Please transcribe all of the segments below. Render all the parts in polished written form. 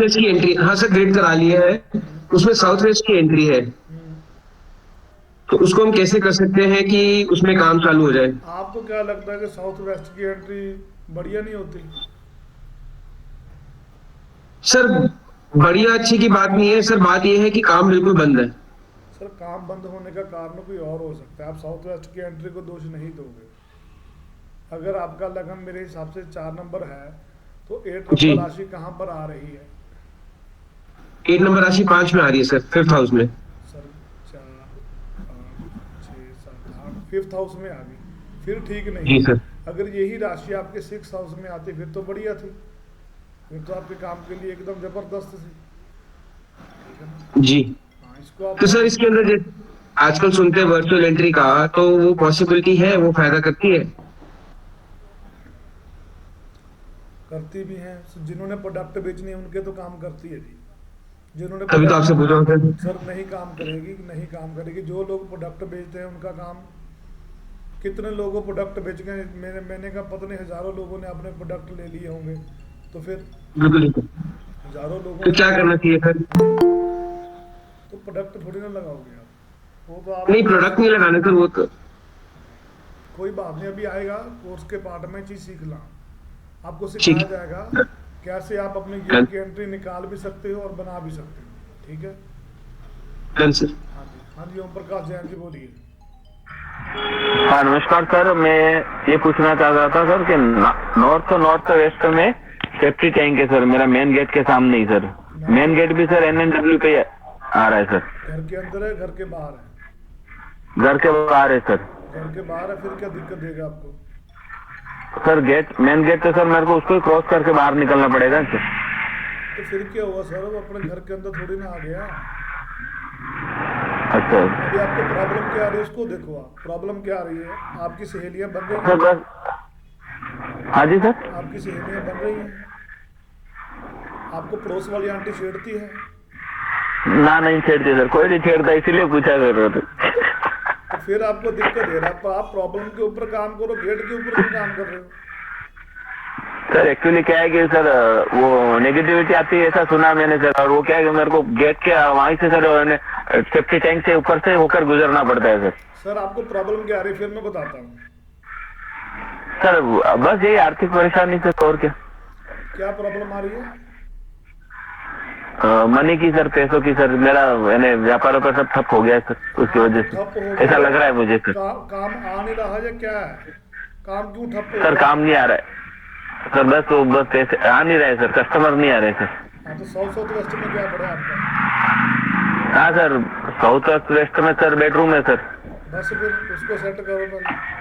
Waste की entry, हाँ sir grade करा लिया है, उसमें साउथ वेस्ट की एंट्री है, तो उसको हम कैसे कर सकते हैं कि उसमें काम चालू हो जाए? आपको क्या लगता है कि साउथ वेस्ट की एंट्री बढ़िया नहीं होती? सर बढ़िया अच्छी की बात नहीं है सर, बात यह है कि काम बिल्कुल बंद है। सर काम बंद होने का कारण कोई और हो सकता है, आप साउथ वेस्ट की एंट्री को दोष नहीं दोगे। अगर आपका लगन मेरे हिसाब से 4 नंबर है, तो 8 नंबर जी, राशि कहाँ पर आ रही है? 8 नंबर राशि 5 में आ रही है सर, 5th हाउस में। सर 4 5 6 7 8 फिफ्थ हाउस में आ गई, फिर ठीक नहीं जी है। सर। अगर यही राशि आपके 6 हाउस में आती फिर तो बढ़िया थी, फिर तो आपके काम के लिए एकदम जबरदस्त थी। ठीक है ना? जी, हाँ, इसको आप तो सर इसके अंदर आजकल सुनते हैं वर्चुअल एंट्री का, तो वो पॉसिबिलिटी है, वो फायदा करती है? करती भी हैं, जिन्होंने प्रोडक्ट बेचने हैं उनके तो काम करती है जी। जिन्होंने तभी तो आपसे प्रोडक्ट, पूछ रहा हूँ सर। सर नहीं काम करेगी, नहीं काम करेगी। जो लोग प्रोडक्ट बेचते हैं उनका काम, कितने लोगों प्रोडक्ट बेच गए, मैंने कहा पता नहीं हज़ारों लोगों ने अपने प्रोडक्ट ले लिए होंगे, तो फिर बिल्कुल बिल्कुल। हज़ारों लोगों तो ने क्या करना प्रोडक्ट, चाहिए सर? तो प्रोडक्ट थोड़ी ना लगाओगे आप, वो तो नहीं आपको प्रोडक्ट जैसे, नहीं लगाने सर, वो तो। कोई बात नहीं, अभी आएगा कोर्स के पार्ट में चीज़ सीखना, आपको सिखाया ठीक जाएगा है। कैसे आप अपने डन। गेट की एंट्री निकाल भी सकते हो और बना भी सकते हो। ठीक है? Done sir. हाँ जी, हाँ जी, ओम प्रकाश जैन जी बोलिए। हाँ नमस्कार सर, मैं ये पूछना चाह रहा था सर कि नॉर्थ वेस्ट में सेफ्टी टैंक है सर, मेरा मेन गेट के सामने ही सर। नॉर्थ, मेन गेट भी सर NNW पे आ रहा है सर। घर के अंदर है घर के बाहर है? घर के बाहर है सर। घर के बाहर है, फिर क्या दिक्कत देगा आपको? सर गेट, मेन गेट तो सर मेरे को उसको ही क्रॉस करके बाहर निकलना पड़ेगा सर। तो फिर क्या हुआ सर, वो अपने घर के अंदर थोड़ी ना आ गया। अच्छा अभी आपको प्रॉब्लम क्या आ रही है उसको देखो, आप प्रॉब्लम क्या आ रही है, आपकी सहेलियां बन रही सर हैं? बस। हाँ जी सर। आपकी सहेलियां बन रही हैं? आपको पड़ोस वाली आंटी छेड़ती है? ना नहीं छेड़ते सर, कोई नहीं छेड़ता, इसीलिए पूछा सर। तो फिर आपको दिक्कत दे रहा है, आप प्रॉब्लम के ऊपर काम करो, गेट के ऊपर क्यों काम कर रहे हो? सर एक्चुअली क्या है कि सर वो नेगेटिविटी आती है ऐसा सुना मैंने सर, और वो क्या है कि मेरे को गेट के वहीं से सर सेफ्टी टैंक से ऊपर से होकर गुजरना पड़ता है सर। सर आपको प्रॉब्लम क्या आ रही है, फिर मैं बताता हूँ। सर बस यही आर्थिक परेशानी से, और क्या। क्या प्रॉब्लम आ रही है? मनी की सर, पैसों की सर, मेरा यानी व्यापारों पर सब ठप हो गया है सर, उसकी हाँ वजह तो ठप हो से ऐसा गया, लग रहा है मुझे सर। काम आ नहीं रहा या क्या है? काम क्यों ठप हो सर गया? काम नहीं आ रहा है सर, बस पैसे आ नहीं रहे सर, कस्टमर नहीं आ रहे सर। हाँ तो साउथ वेस्ट में क्या पड़ा आपका? हाँ सर, साउथ वेस्ट में सर बेडरूम है सर। बस फिर उसको सेट करो पहले।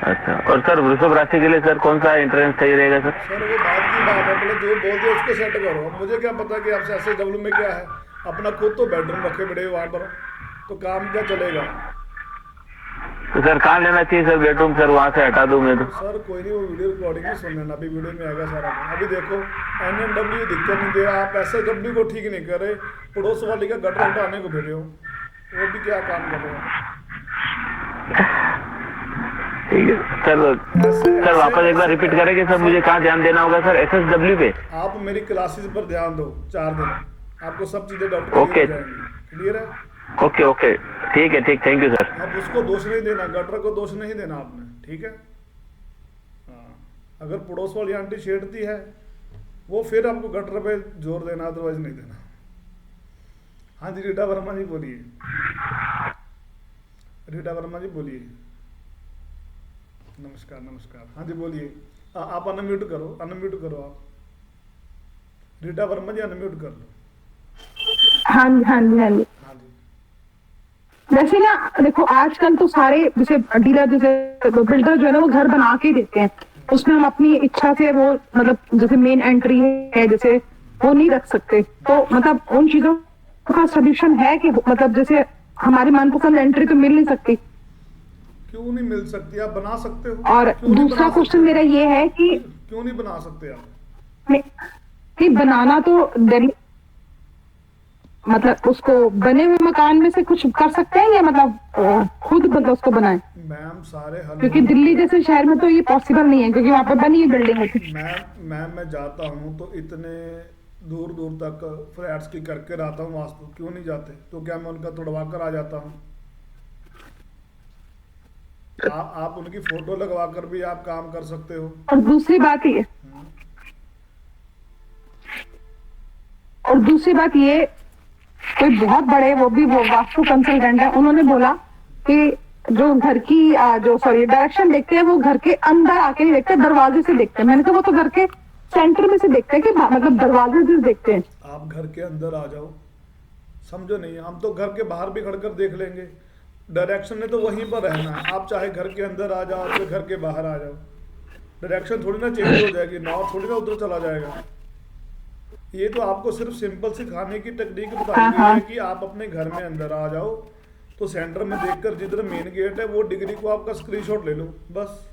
अच्छा, और सर वृषभ राशि के लिए सर कौन सा इंश्योरेंस सही रहेगा सर? सर वो बात की बात है, पहले जो बोल दिया उसको सेट करो। अब मुझे क्या पता कि आपसे SSW में क्या है, अपना खुद तो बेडरूम रखे बड़े हो वहाँ पर, तो काम क्या चलेगा? तो सर कहाँ लेना चाहिए सर बेडरूम, सर वहाँ से हटा दूँ मैं तो? सर कोई नहीं, वो वीडियो रिकॉर्डिंग में सुन लेना, अभी वीडियो में आएगा सारा कुछ। अभी देखो NNW दिक्कत नहीं दे रहा, आप SSW को ठीक नहीं कर रहे, पड़ोस वाली का गटर हटाने को भेजे हो, वो भी क्या काम कर रहे हो? ठीक है सर। सर वापस एक बार रिपीट करेंगे सर, मुझे कहाँ ध्यान देना होगा सर? SSW पे? आप मेरी क्लासेस पर ध्यान दो 4 दिन, आपको सब चीज़ें डाउट क्लियर ओके हो जाएंगी। क्लियर है? ओके ओके, ठीक है, ठीक, थैंक यू सर। अब उसको दोष नहीं देना, गटर को दोष नहीं देना आपने, ठीक है? हाँ, अगर पड़ोस वाली आंटी छेड़ती है वो फिर आपको गटर पे जोर देना, अदरवाइज नहीं देना। हाँ जी, रीटा वर्मा जी बोलिए। रीटा वर्मा जी बोलिए। नमस्कार नमस्कार, हाँ जी बोलिए। आप अनम्यूट करो, अनम्यूट करो आप। रीटा वर्मा जी अनम्यूट कर लो। हाँ जी हाँ जी हाँ जी। हाँ जी, वैसे ना देखो, आजकल तो सारे जैसे डीलर, जैसे बिल्डर जो है ना, वो घर बना के देते हैं, उसमें हम अपनी इच्छा से वो मतलब जैसे मेन एंट्री है जैसे वो नहीं रख सकते, तो मतलब उन चीजों का सोल्यूशन है कि मतलब जैसे हमारी मनपसंद एंट्री तो मिल नहीं सकती। क्यों नहीं मिल सकती? आप बना सकते हो। और क्यों नहीं दूसरा बना क्वेश्चन सकते? मेरा ये है कि क्यों नहीं बना सकते आप? नहीं, नहीं बनाना तो मतलब उसको बने हुए मकान में से कुछ कर सकते हैं या मतलब खुद मतलब उसको बनाए? मैम सारे हल क्योंकि दिल्ली जैसे शहर में तो ये पॉसिबल नहीं है, क्योंकि वहाँ पे बनी हुई बिल्डिंग होती है। मैं जाता हूँ तो इतने दूर दूर तक फ्लैट्स की करके रहता हूँ वास्तु, क्यों नहीं जाते? तो क्या मैं उनका तोड़वा कर आ जाता हूँ? आप उनकी फोटो लगवा कर भी आप काम कर सकते हो। और दूसरी बात ये और दूसरी बात ये कोई बहुत बड़े वो वास्तु कंसल्टेंट है, उन्होंने बोला कि जो घर की जो सॉरी डायरेक्शन देखते हैं वो घर के अंदर आके नहीं देखते, दरवाजे से देखते हैं। मैंने कहा वो तो घर के सेंटर में से देखते हैं कि मतलब दरवाजे से देखते हैं। आप घर के अंदर आ जाओ, समझो नहीं, हम तो घर के बाहर भी खड़कर देख लेंगे। डायरेक्शन ने तो वहीं पर रहना है, आप चाहे घर के अंदर आ जाओ चाहे घर के बाहर आ जाओ, डायरेक्शन थोड़ी ना चेंज हो जाएगी, नॉर्थ थोड़ी ना उधर चला जाएगा। ये तो आपको सिर्फ सिंपल सिखाने की टेक्निक बताई गई है कि आप अपने घर में अंदर आ जाओ तो सेंटर में देखकर जिधर मेन गेट है वो डिग्री को आपका स्क्रीनशॉट ले लो, बस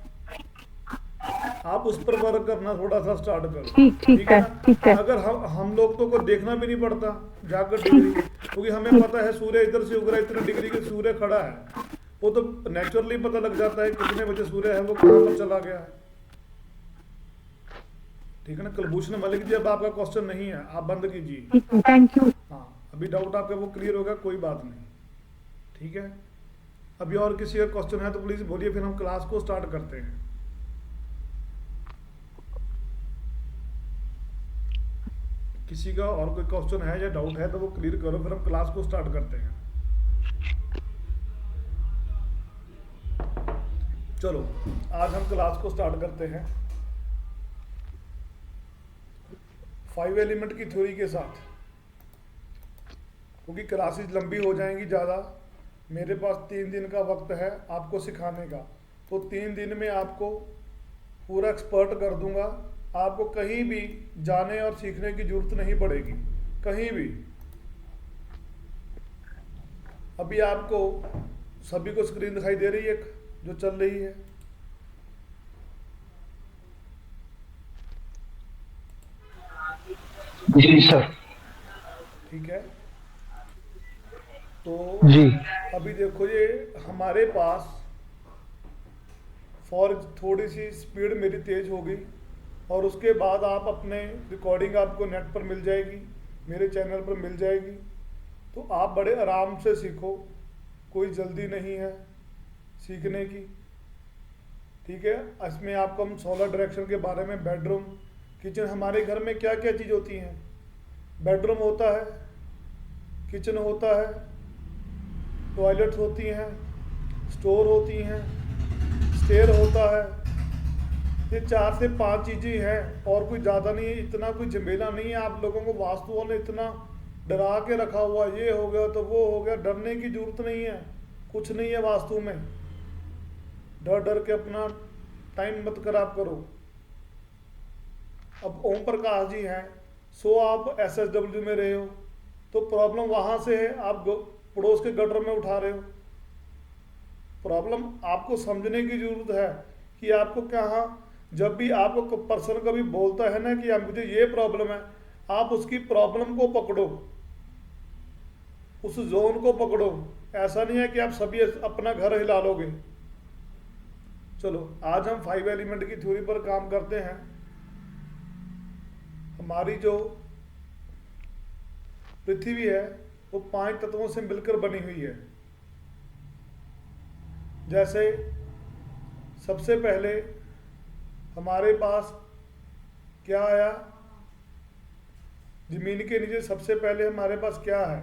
आप उस पर वर्क करना थोड़ा सा स्टार्ट करो। ठीक है। अगर हम लोग तो को देखना भी नहीं पड़ता जाकर डिग्री, क्योंकि हमें पता है सूर्य इधर से उग रहा है, इतने डिग्री के सूर्य खड़ा है, वो तो नेचुरली पता लग जाता है कितने बजे सूर्य है, वो कहाँ पर चला गया है। ठीक है ना कुलभूषण मलिक जी, अब आपका क्वेश्चन नहीं है, आप बंद कीजिए। Thank you. हाँ अभी डाउट आपका वो क्लियर होगा, कोई बात नहीं, ठीक है। अभी और किसी का क्वेश्चन है तो प्लीज बोलिए, फिर हम क्लास को स्टार्ट करते हैं। किसी का और कोई क्वेश्चन है या डाउट है तो वो क्लियर करो, फिर हम क्लास को स्टार्ट करते हैं। चलो आज हम क्लास को स्टार्ट करते हैं 5 एलिमेंट की थ्योरी के साथ, क्योंकि क्लासेस लंबी हो जाएंगी ज़्यादा। मेरे पास 3 दिन का वक्त है आपको सिखाने का, तो 3 दिन में आपको पूरा एक्सपर्ट कर दूंगा। आपको कहीं भी जाने और सीखने की जरूरत नहीं पड़ेगी, कहीं भी। अभी आपको सभी को स्क्रीन दिखाई दे रही है जो चल रही है? जी सर। ठीक है, तो जी अभी देखो ये हमारे पास फॉर थोड़ी सी स्पीड मेरी तेज हो गई, और उसके बाद आप अपने रिकॉर्डिंग आपको नेट पर मिल जाएगी, मेरे चैनल पर मिल जाएगी, तो आप बड़े आराम से सीखो, कोई जल्दी नहीं है सीखने की। ठीक है, इसमें आपको हम 16 डायरेक्शन के बारे में, बेडरूम, किचन, हमारे घर में क्या क्या चीज़ होती हैं। बेडरूम होता है, किचन होता है, टॉयलेट्स होती हैं, स्टोर होती हैं, स्टेयर होता है, ये 4 से 5 चीज़ें हैं और कोई ज़्यादा नहीं है। इतना कोई झमेला नहीं है। आप लोगों को वास्तुओं ने इतना डरा के रखा हुआ, ये हो गया तो वो हो गया, डरने की जरूरत नहीं है, कुछ नहीं है वास्तु में। डर डर के अपना टाइम मत खराब करो। अब ओम प्रकाश जी हैं, सो आप SSW में रहे हो तो प्रॉब्लम वहाँ से है, आप पड़ोस के गटर में उठा रहे हो। प्रॉब्लम आपको समझने की जरूरत है कि आपको कहाँ, जब भी आपको पर्सन कभी बोलता है ना कि मुझे ये प्रॉब्लम है, आप उसकी प्रॉब्लम को पकड़ो, उस जोन को पकड़ो। ऐसा नहीं है कि आप सभी अपना घर हिला लोगे। चलो आज हम 5 एलिमेंट की थ्योरी पर काम करते हैं। हमारी जो पृथ्वी है वो 5 तत्वों से मिलकर बनी हुई है। जैसे सबसे पहले हमारे पास क्या आया, जमीन के नीचे सबसे पहले हमारे पास क्या है?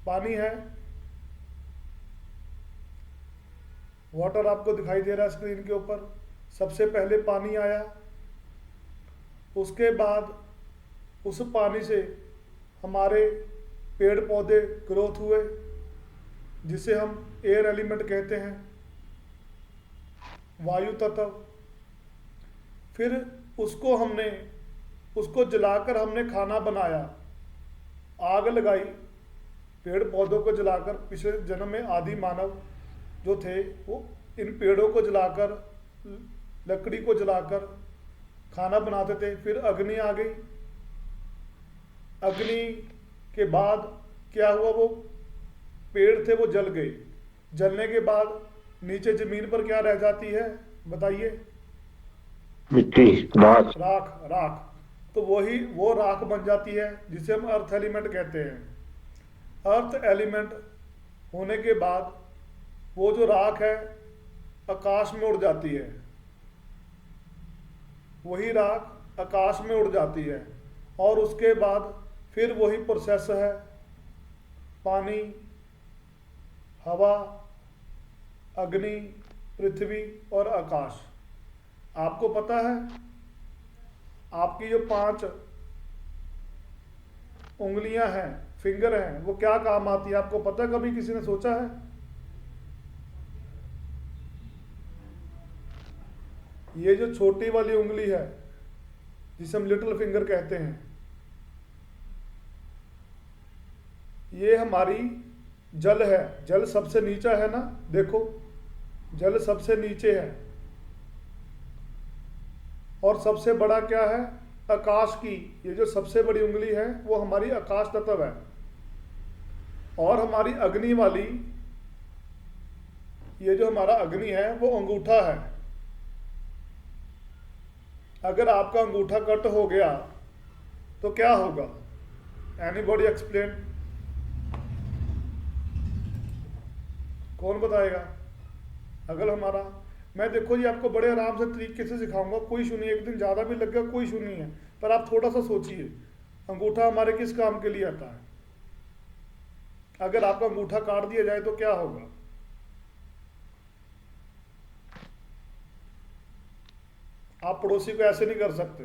पानी है। वाटर आपको दिखाई दे रहा है स्क्रीन के ऊपर। सबसे पहले पानी आया, उसके बाद उस पानी से हमारे पेड़ पौधे ग्रोथ हुए, जिसे हम एयर एलिमेंट कहते हैं, वायु तत्व। फिर उसको जलाकर हमने खाना बनाया, आग लगाई पेड़ पौधों को जलाकर। पिछले जन्म में आदि मानव जो थे वो इन पेड़ों को जलाकर, लकड़ी को जलाकर खाना बनाते थे। फिर अग्नि आ गई, अग्नि के बाद क्या हुआ, वो पेड़ थे वो जल गए। जलने के बाद नीचे जमीन पर क्या रह जाती है बताइए? मिट्टी, राख। राख। राख, तो वही वो राख बन जाती है जिसे हम अर्थ एलिमेंट कहते हैं। अर्थ एलिमेंट होने के बाद वो जो राख है आकाश में उड़ जाती है, वही राख आकाश में उड़ जाती है। और उसके बाद फिर वही प्रोसेस है, पानी, हवा, अग्नि, पृथ्वी और आकाश। आपको पता है आपकी जो 5 उंगलियां हैं, फिंगर हैं, वो क्या काम आती है? आपको पता है? कभी किसी ने सोचा है? ये जो छोटी वाली उंगली है जिसे हम लिटिल फिंगर कहते हैं, ये हमारी जल है। जल सबसे नीचा है ना, देखो जल सबसे नीचे है। और सबसे बड़ा क्या है? आकाश की ये जो सबसे बड़ी उंगली है वो हमारी आकाश तत्व है। और हमारी अग्नि वाली ये जो हमारा अग्नि है वो अंगूठा है। अगर आपका अंगूठा कट हो गया तो क्या होगा? Anybody explain? कौन बताएगा? अगर हमारा, मैं देखो जी आपको बड़े आराम से तरीके से सिखाऊंगा, कोई इशू नहीं है। एक दिन ज़्यादा भी लग गया कोई इशू नहीं है, पर आप थोड़ा सा सोचिए अंगूठा हमारे किस काम के लिए आता है? अगर आपका अंगूठा काट दिया जाए तो क्या होगा? आप पड़ोसी को ऐसे नहीं कर सकते।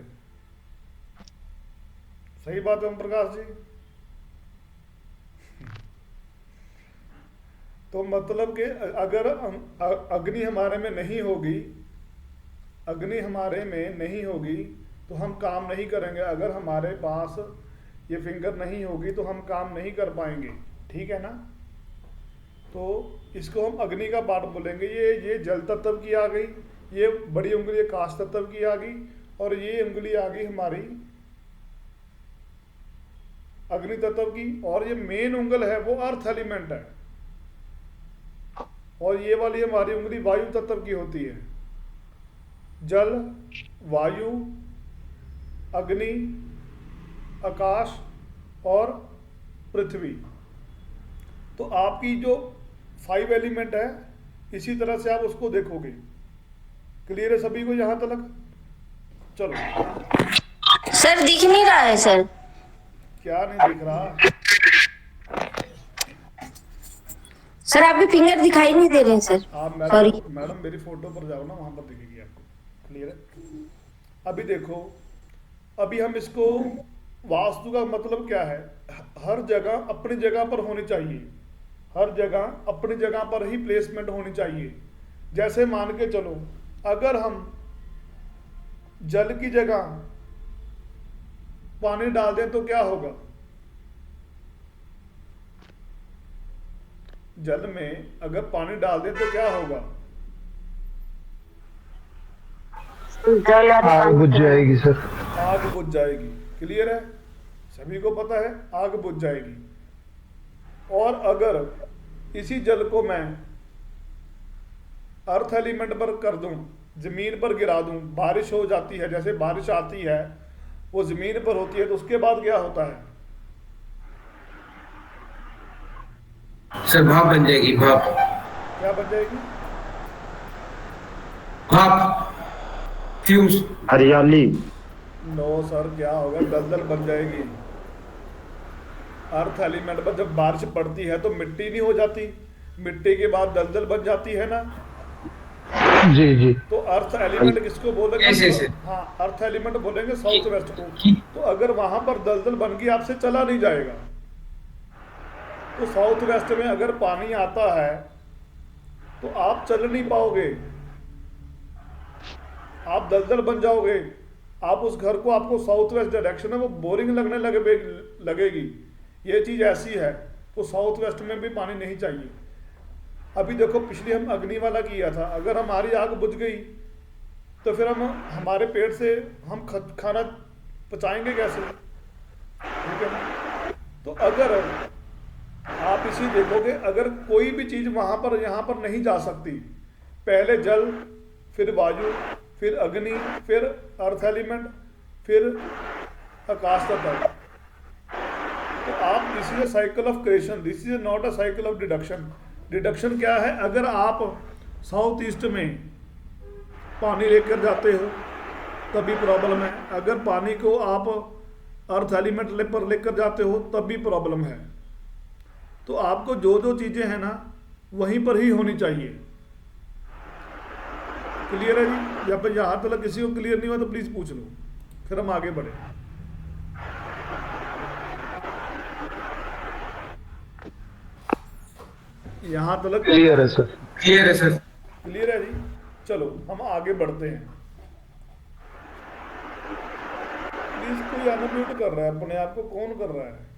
सही बात है ओम प्रकाश जी? तो मतलब कि अगर अग्नि हमारे में नहीं होगी, अग्नि हमारे में नहीं होगी तो हम काम नहीं करेंगे। अगर हमारे पास ये फिंगर नहीं होगी तो हम काम नहीं कर पाएंगे, ठीक है ना? तो इसको हम अग्नि का पार्ट बोलेंगे। ये जल तत्व की आ गई, ये बड़ी उंगली आकाश तत्व की आ गई, और ये उंगली आ गई हमारी अग्नि तत्व की। और ये मेन उंगल है वो अर्थ एलिमेंट है। और ये वाली हमारी उंगली वायु तत्व की होती है। जल, वायु, अग्नि, आकाश और पृथ्वी। तो आपकी जो 5 एलिमेंट है इसी तरह से आप उसको देखोगे। क्लियर है सभी को यहां तक? चलो सर दिख नहीं रहा है सर। क्या नहीं दिख रहा? सर आपके फिंगर दिखाई नहीं दे रहे हैं सर। आप सॉरी मैडम मेरी फोटो पर जाओ ना, वहां पर दिखेगी आपको। क्लियर है? अभी देखो, अभी हम इसको, वास्तु का मतलब क्या है? हर जगह अपनी जगह पर होनी चाहिए, हर जगह अपनी जगह पर ही प्लेसमेंट होनी चाहिए। जैसे मान के चलो अगर हम जल की जगह पानी डाल दें तो क्या होगा? जल में अगर पानी डाल दें तो क्या होगा? आग बुझ जाएगी सर। आग बुझ जाएगी। क्लियर है? सभी को पता है आग बुझ जाएगी। और अगर इसी जल को मैं अर्थ एलिमेंट पर कर दूं, जमीन पर गिरा दूं, बारिश हो जाती है, जैसे बारिश आती है वो जमीन पर होती है, तो उसके बाद क्या होता है? सर भाप बन जाएगी। भाप। क्या बन जाएगी? भाप, फ्यूम्स। हरियाली। नो सर, क्या होगा? दलदल बन जाएगी। अर्थ एलिमेंट पर जब बारिश पड़ती है तो मिट्टी नहीं हो जाती, मिट्टी के बाद दलदल बन जाती है ना? जी जी। तो अर्थ एलिमेंट किसको बोलेंगे? ऐसे। हाँ, अर्थ एलिमेंट बोलेंगे साउथ वेस्ट को। तो अगर वहां पर दलदल बन गई आपसे चला नहीं जाएगा। तो साउथ वेस्ट में अगर पानी आता है तो आप चल नहीं पाओगे, आप दलदल बन जाओगे। आप उस घर को, आपको साउथ वेस्ट डायरेक्शन है वो बोरिंग लगने लगेगी। ये चीज ऐसी है। तो साउथ वेस्ट में भी पानी नहीं चाहिए। अभी देखो पिछली हम अग्नि वाला किया था, अगर हमारी आग बुझ गई तो फिर हम हमारे पेट से हम खाना पचाएंगे कैसे? ठीक है ना? तो अगर आप इसी देखोगे, अगर कोई भी चीज वहां पर यहाँ पर नहीं जा सकती, पहले जल, फिर वायु, फिर अग्नि, फिर अर्थ एलिमेंट, फिर आकाश तत्व, तो आप this is a cycle of creation, this is not a cycle of deduction. Deduction क्या है? अगर आप साउथ ईस्ट में पानी लेकर जाते हो तभी प्रॉब्लम है, अगर पानी को आप अर्थ एलिमेंट पर लेकर जाते हो तब भी प्रॉब्लम है। तो आपको जो जो चीजें हैं ना वहीं पर ही होनी चाहिए। क्लियर है जी? जब यहां तक किसी को क्लियर नहीं हुआ तो प्लीज पूछ लो, फिर हम आगे बढ़े। यहां तक क्लियर है सर। क्लियर है सर। क्लियर है जी? चलो हम आगे बढ़ते हैं। प्लीज कोई अनम्यूट कर रहा है अपने आप को, कौन कर रहा है?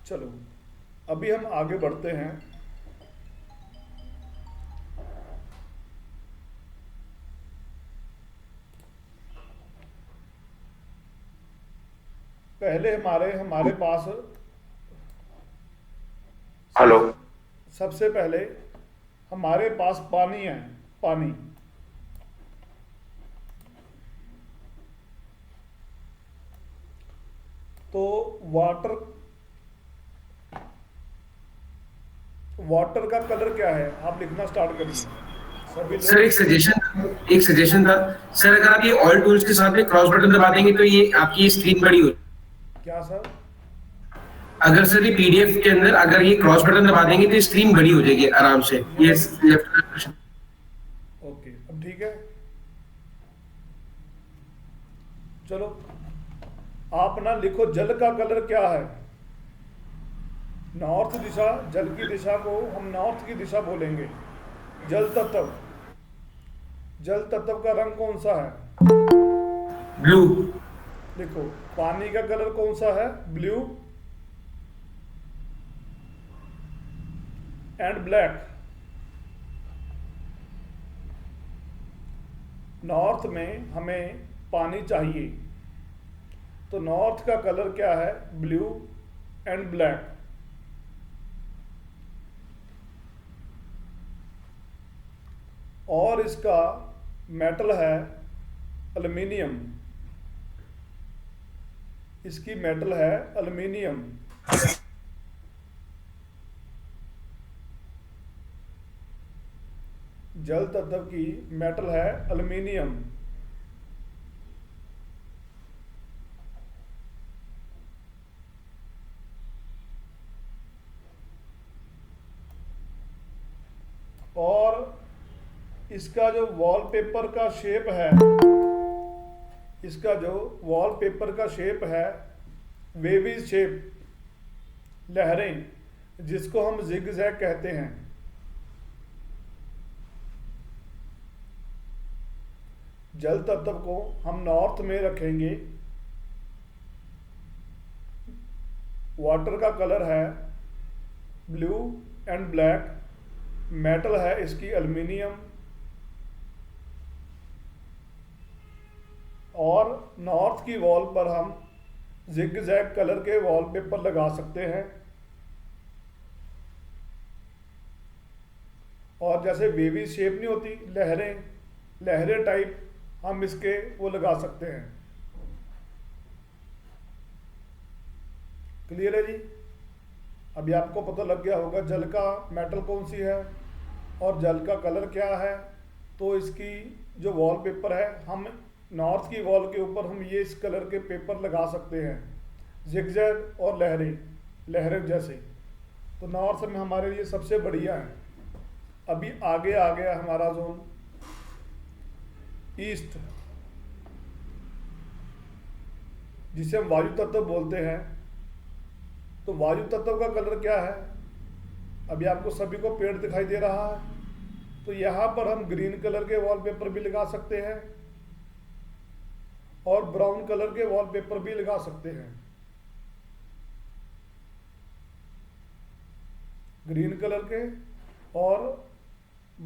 चलो अभी हम आगे बढ़ते हैं। पहले हमारे पास हेलो। सबसे पहले हमारे पास पानी है, पानी। तो वाटर का कलर क्या है? आप लिखना स्टार्ट करिए सभी सर लोग। एक सजेशन था सर, अगर आप ये ऑल टूल्स के साथ में क्रॉस बटन दबा देंगे तो ये आपकी स्क्रीन बड़ी हो। क्या सर? अगर सर ये पीडीएफ के अंदर अगर ये क्रॉस बटन दबा देंगे तो स्क्रीन बड़ी हो जाएगी आराम से। ये लेफ्ट। ओके, अब ठीक है। चलो आप ना लिखो, जल का कलर क्या है? नॉर्थ दिशा, जल की दिशा को हम नॉर्थ की दिशा बोलेंगे। जल तत्व, जल तत्व का रंग कौन सा है? ब्लू। देखो पानी का कलर कौन सा है? Blue and black. नॉर्थ में हमें पानी चाहिए, तो नॉर्थ का कलर क्या है? Blue and black. और इसका मेटल है एल्युमिनियम, इसकी मेटल है एल्युमिनियम। जल तत्व की मेटल है एल्युमिनियम। और इसका जो वॉलपेपर का शेप है, इसका जो वॉलपेपर का शेप है वेवी शेप, लहरें, जिसको हम जिगजैग कहते हैं। जल तत्व को हम नॉर्थ में रखेंगे। वाटर का कलर है ब्लू एंड ब्लैक, मेटल है इसकी एल्युमिनियम, और नॉर्थ की वॉल पर हम जिगजैग कलर के वॉलपेपर लगा सकते हैं। और जैसे वेवी शेप नहीं होती, लहरें, लहरें टाइप हम इसके वो लगा सकते हैं। क्लियर है जी? अभी आपको पता लग गया होगा जल का मेटल कौन सी है और जल का कलर क्या है। तो इसकी जो वॉलपेपर है, हम नॉर्थ की वॉल के ऊपर हम ये इस कलर के पेपर लगा सकते हैं, जिगजैग और लहरें, लहरें जैसे। तो नॉर्थ में हमारे लिए सबसे बढ़िया है। अभी आगे आ गया हमारा जोन ईस्ट, जिसे हम वायु तत्व बोलते हैं। तो वायु तत्व का कलर क्या है? अभी आपको सभी को पेड़ दिखाई दे रहा है, तो यहां पर हम ग्रीन कलर के वॉलपेपर भी लगा सकते हैं और ब्राउन कलर के वॉलपेपर भी लगा सकते हैं। ग्रीन कलर के और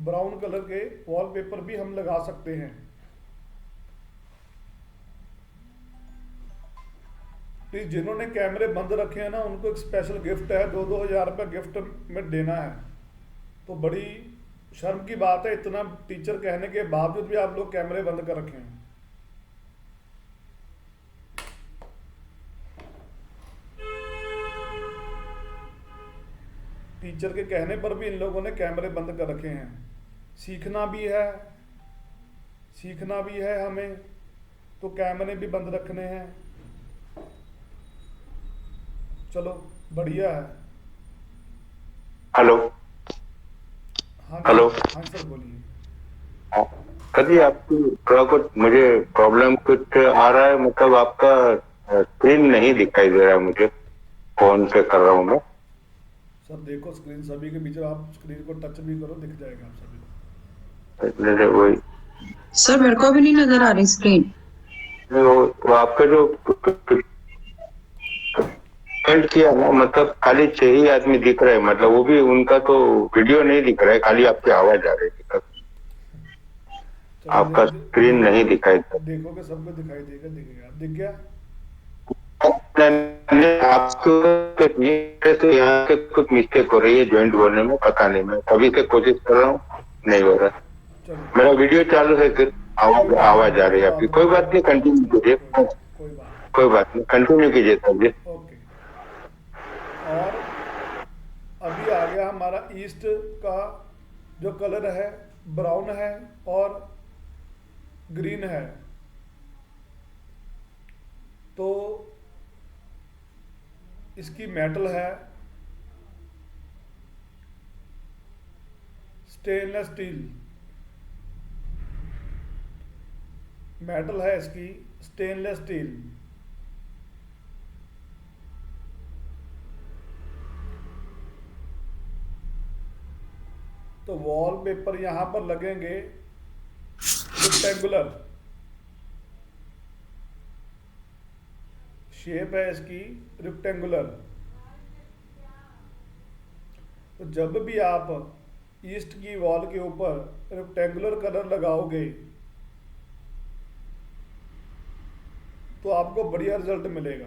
ब्राउन कलर के वॉलपेपर भी हम लगा सकते हैं। प्लीज जिन्होंने कैमरे बंद रखे हैं ना उनको एक स्पेशल गिफ्ट है, 2-2 हज़ार रुपये गिफ्ट में देना है। तो बड़ी शर्म की बात है, इतना टीचर कहने के बावजूद भी आप लोग कैमरे बंद कर रखे हैं। टीचर के कहने पर भी इन लोगों ने कैमरे बंद कर रखे हैं। सीखना भी है हमें, तो कैमरे भी बंद रखने हैं। चलो बढ़िया है। हेलो हाँ हेलो। हाँ सर बोलिए। कभी आपकी थोड़ा कुछ मुझे प्रॉब्लम कुछ आ रहा है, मतलब आपका स्क्रीन नहीं दिखाई दे रहा है मुझे, फोन पे कर रहा हूँ मैं। सर देखो स्क्रीन सभी के बीच में, आप स्क्रीन को टच भी करो दिख जाएगा आप सभी को। वही सर मेरे को भी नहीं नजर आ रही स्क्रीन। वो आपका जो कमेंट किया ना, मतलब खाली 6 ही आदमी दिख रहे हैं, मतलब वो भी उनका तो वीडियो नहीं दिख रहा है, खाली आपकी आवाज आ रही है, चलो आपका स्क्रीन नहीं दिखाई दे। देखोगे सबको दिखाई देगा, दिखेगा, दिख गया। आपको यहाँ के कुछ मिस्टेक हो रही है ज्वाइंट होने में, पता नहीं, मैं कभी से कोशिश कर रहा हूँ, नहीं हो रहा। चलो मेरा वीडियो चालू है, फिर आवाज आ रही है आपकी। कोई बात नहीं, कंटिन्यू कीजिए, कोई बात नहीं, कंटिन्यू कीजिए सर जी। ओके। और अभी आ गया हमारा ईस्ट का जो कलर है, ब्राउन है और ग्रीन है। तो इसकी मेटल है स्टेनलेस स्टील, मेटल है इसकी स्टेनलेस स्टील। तो वॉलपेपर यहां पर लगेंगे रेक्टेंगुलर, शेप है इसकी रेक्टेंगुलर। तो जब भी आप ईस्ट की वॉल के ऊपर रेक्टेंगुलर कलर लगाओगे तो आपको बढ़िया रिजल्ट मिलेगा।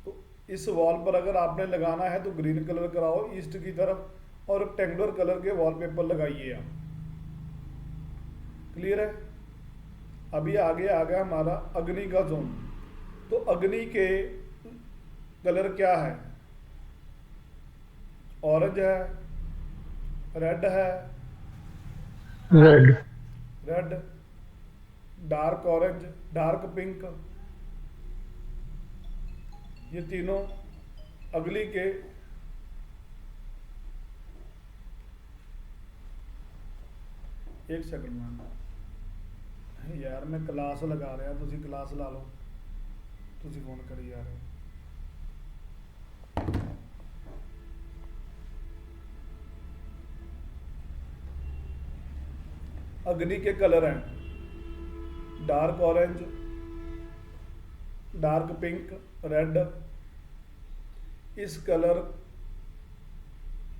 तो इस वॉल पर अगर आपने लगाना है तो ग्रीन कलर कराओ ईस्ट की तरफ, और रेक्टेंगुलर कलर के वॉलपेपर लगाइए आप। क्लियर है? अभी आगे आ गया हमारा अग्नि का जोन। तो अग्नि के कलर क्या है? ऑरेंज है, रेड है, red, dark orange, dark pink, ये तीनों अग्नि के एक सेकंड में यार मैं क्लास लगा रहा, तुसी क्लास ला लो, तुसी फोन करी जा रहे हो। अग्नि के कलर हैं dark orange, dark pink, red. इस कलर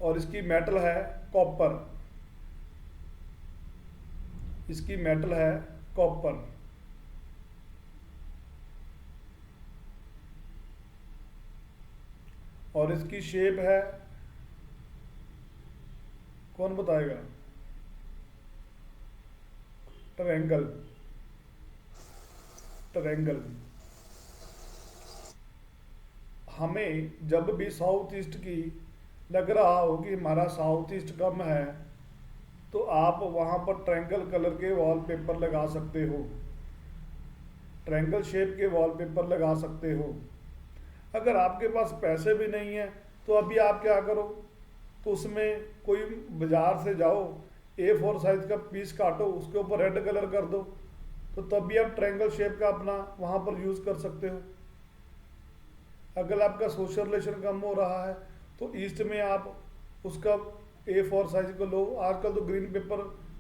और इसकी मेटल है कॉपर, इसकी मेटल है कॉपर। और इसकी शेप है, कौन बताएगा? Triangle, triangle. हमें जब भी साउथ ईस्ट की लग रहा हो कि हमारा साउथ ईस्ट कम है, तो आप वहां पर ट्रायंगल कलर के वॉलपेपर लगा सकते हो, ट्रायंगल शेप के वॉलपेपर लगा सकते हो। अगर आपके पास पैसे भी नहीं है तो अभी आप क्या करो, तो उसमें कोई बाजार से जाओ, A4 साइज का पीस काटो, उसके ऊपर रेड कलर कर दो, तो तब भी आप ट्रायंगल शेप का अपना वहां पर यूज कर सकते हो। अगर आपका सोशल रिलेशन कम हो रहा है तो ईस्ट में आप उसका A4 साइज को लो। आजकल तो ग्रीन पेपर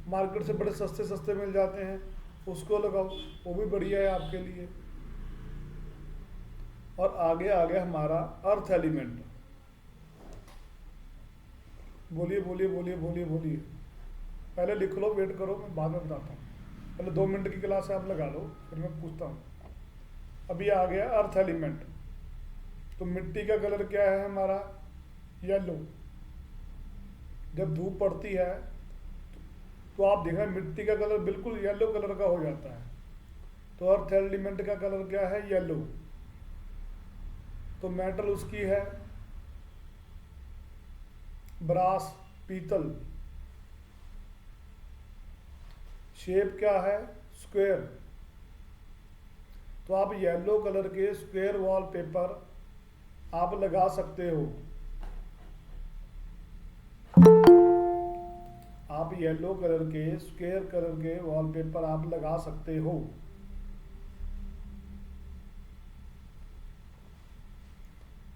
मार्केट से बड़े सस्ते सस्ते मिल जाते हैं, उसको लगाओ, वो भी बढ़िया है आपके लिए। और आगे आ गया हमारा अर्थ एलिमेंट। बोलिए बोलिए बोलिए बोलिए बोलिए, पहले लिख लो, वेट करो, मैं बाद में बताता हूँ। पहले 2 मिनट की क्लास है, आप लगा लो, फिर मैं पूछता हूँ। अभी आ गया अर्थ एलिमेंट। तो मिट्टी का कलर क्या है हमारा? येलो। जब धूप पड़ती है तो आप देखना मिट्टी का कलर बिल्कुल येलो कलर का हो जाता है। तो अर्थ एलिमेंट का कलर क्या है? येलो। तो मेटल उसकी है ब्रास, पीतल। शेप क्या है? स्क्वायर। तो आप येलो कलर के स्क्वायर वॉलपेपर आप लगा सकते हो। आप येलो कलर के स्क्वायर कलर के वॉलपेपर आप लगा सकते हो।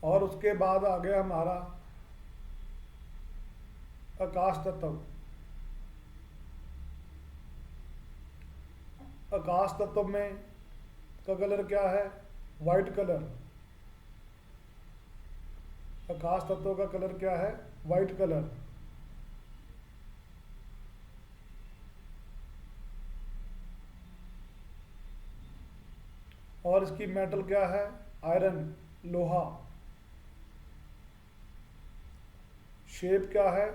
और उसके बाद आ गया हमारा आकाश तत्व। आकाश तत्व में का कलर क्या है? White colour. आकाश तत्व का कलर क्या है? White colour. और इसकी मेटल क्या है? आयरन, लोहा। शेप क्या है?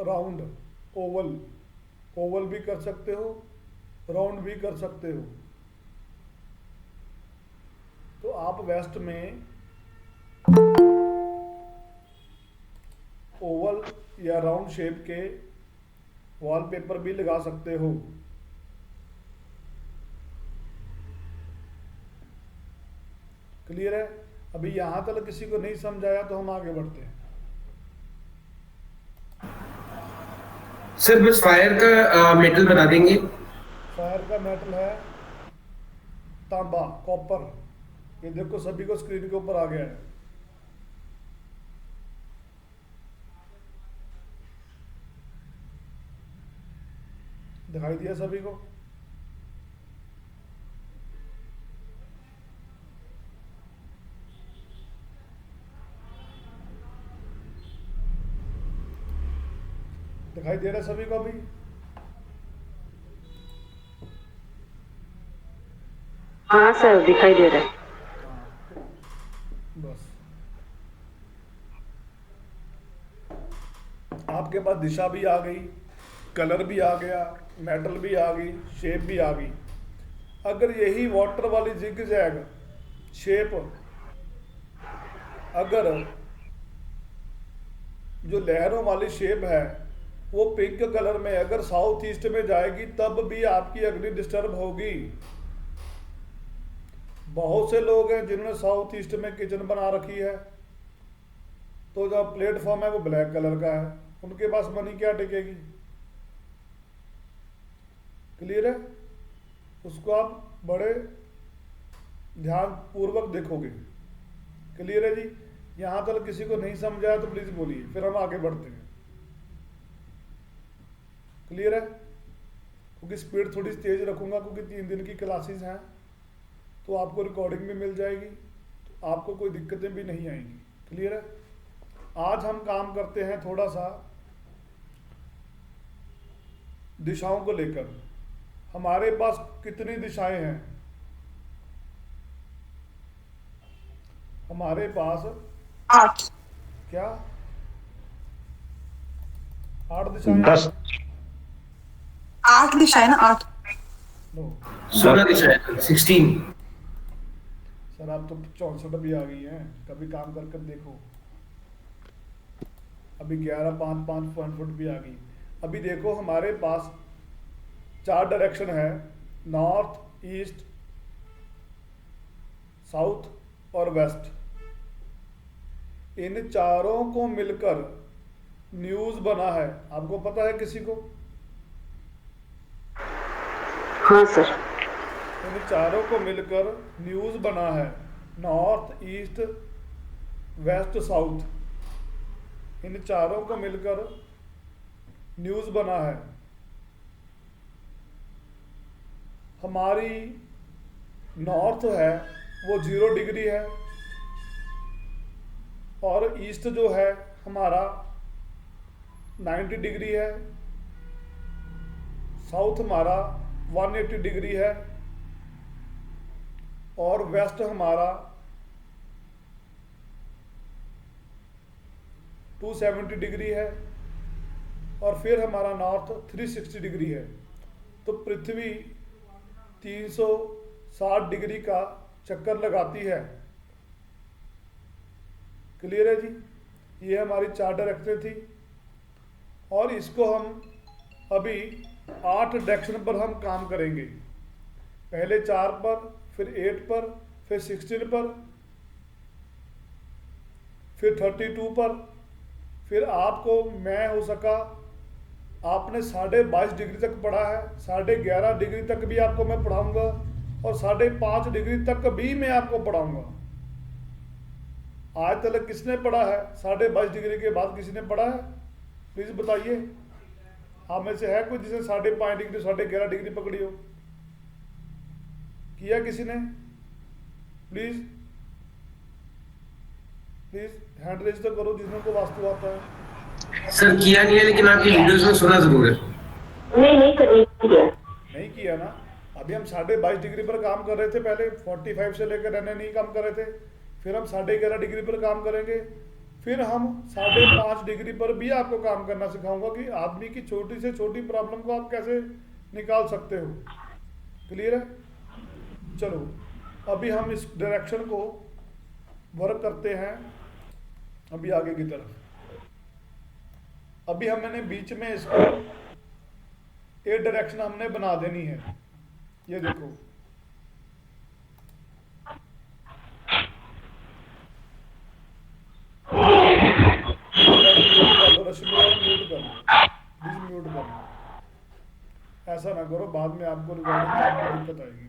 Round, Oval. ओवल भी कर सकते हो, राउंड भी कर सकते हो। तो आप वेस्ट में ओवल या राउंड शेप के वॉलपेपर भी लगा सकते हो। क्लियर है? अभी यहां तक किसी को नहीं समझाया तो हम आगे बढ़ते हैं। सर बस फायर का मेटल बता देंगे। फायर का मेटल है तांबा, कॉपर। ये देखो सभी को स्क्रीन के ऊपर आ गया है। दिखाई दिया सभी को? दिखाई दे रहा है सभी को अभी? हाँ सर, दिखाई दे रहा है। बस आपके पास दिशा भी आ गई, कलर भी आ गया, मेटल भी आ गई, शेप भी आ गई। अगर यही वाटर वाली जिग जैग शेप अगर जो लहरों वाली शेप है वो पिंक कलर में अगर साउथ ईस्ट में जाएगी तब भी आपकी अग्नि डिस्टर्ब होगी। बहुत से लोग हैं जिन्होंने साउथ ईस्ट में किचन बना रखी है तो जो प्लेटफॉर्म है वो ब्लैक कलर का है, उनके पास मनी क्या टिकेगी? क्लियर है? उसको आप बड़े ध्यान पूर्वक देखोगे। क्लियर है जी? यहां तक किसी को नहीं समझाया तो प्लीज बोलिए, फिर हम आगे बढ़ते हैं। क्लियर है? क्योंकि स्पीड थोड़ी तेज रखूंगा क्योंकि 3 दिन की क्लासेस हैं तो आपको रिकॉर्डिंग भी मिल जाएगी, तो आपको कोई दिक्कतें भी नहीं आएंगी। क्लियर है? आज हम काम करते हैं थोड़ा सा दिशाओं को लेकर। हमारे पास कितनी दिशाएं हैं? हमारे पास 8। क्या 8 दिशाएं? 10। 8 दिशाएं ना? 8। नो 16 दिशा 16। सर आप तो 64 भी आ गई हैं, कभी काम कर कर देखो। अभी 11, 5, 5 फुट भी आ गई। अभी देखो हमारे पास 4 डायरेक्शन है, नॉर्थ, ईस्ट, साउथ और वेस्ट। इन चारों को मिलकर न्यूज बना है, आपको पता है किसी को? हाँ सर। इन चारों को मिलकर न्यूज बना है, नॉर्थ, ईस्ट, वेस्ट, साउथ। इन चारों को मिलकर न्यूज बना है। हमारी नॉर्थ है वो 0 डिग्री है और ईस्ट जो है हमारा 90 डिग्री है, साउथ हमारा 180 डिग्री है और वेस्ट हमारा 270 डिग्री है, और फिर हमारा नॉर्थ 360 डिग्री है। तो पृथ्वी 360 डिग्री का चक्कर लगाती है। क्लियर है जी? ये हमारी 4 डायरेक्शनें थी, और इसको हम अभी 8 डायरेक्शन पर हम काम करेंगे। पहले 4 पर, फिर 8 पर, फिर 16 पर, फिर 32 पर, फिर आपको मैं हो सका आपने 22.5 डिग्री तक पढ़ा है, 11.5 डिग्री तक भी आपको मैं पढ़ाऊंगा, और 5.5 डिग्री तक भी मैं आपको पढ़ाऊंगा। आज तक किसने पढ़ा है 22.5 डिग्री के बाद? किसी ने पढ़ा है? प्लीज बताइए। आप में से है कोई जिसे 5.5 डिग्री 11.5 डिग्री पकड़ी हो? किया किसी ने? प्लीज हैंड रेज तो करो जिसमें को वास्तु आता है। सर किया नहीं है, लेकिन आपकी वीडियोस में सुना जरूर है। नहीं सर, नहीं किया। नहीं किया ना? अभी हम 22.5 डिग्री पर काम कर रहे थे, पहले 45 से लेकर रहने नहीं काम कर रहे थे, फिर हम 11.5 डिग्री पर काम करेंगे, फिर हम 5.5 डिग्री पर भी आपको काम करना सिखाऊंगा कि आदमी की छोटी से छोटी प्रॉब्लम को आप कैसे निकाल सकते हो। क्लियर है? चलो अभी हम इस डायरेक्शन को वर्क करते हैं अभी आगे की तरफ। अभी हमने बीच में इसको एक डायरेक्शन हमने बना देनी है। ये देखो, म्यूट कर। ऐसा ना करो, बाद में आपको रिकॉर्डिंग में आपको दिक्कत आएगी।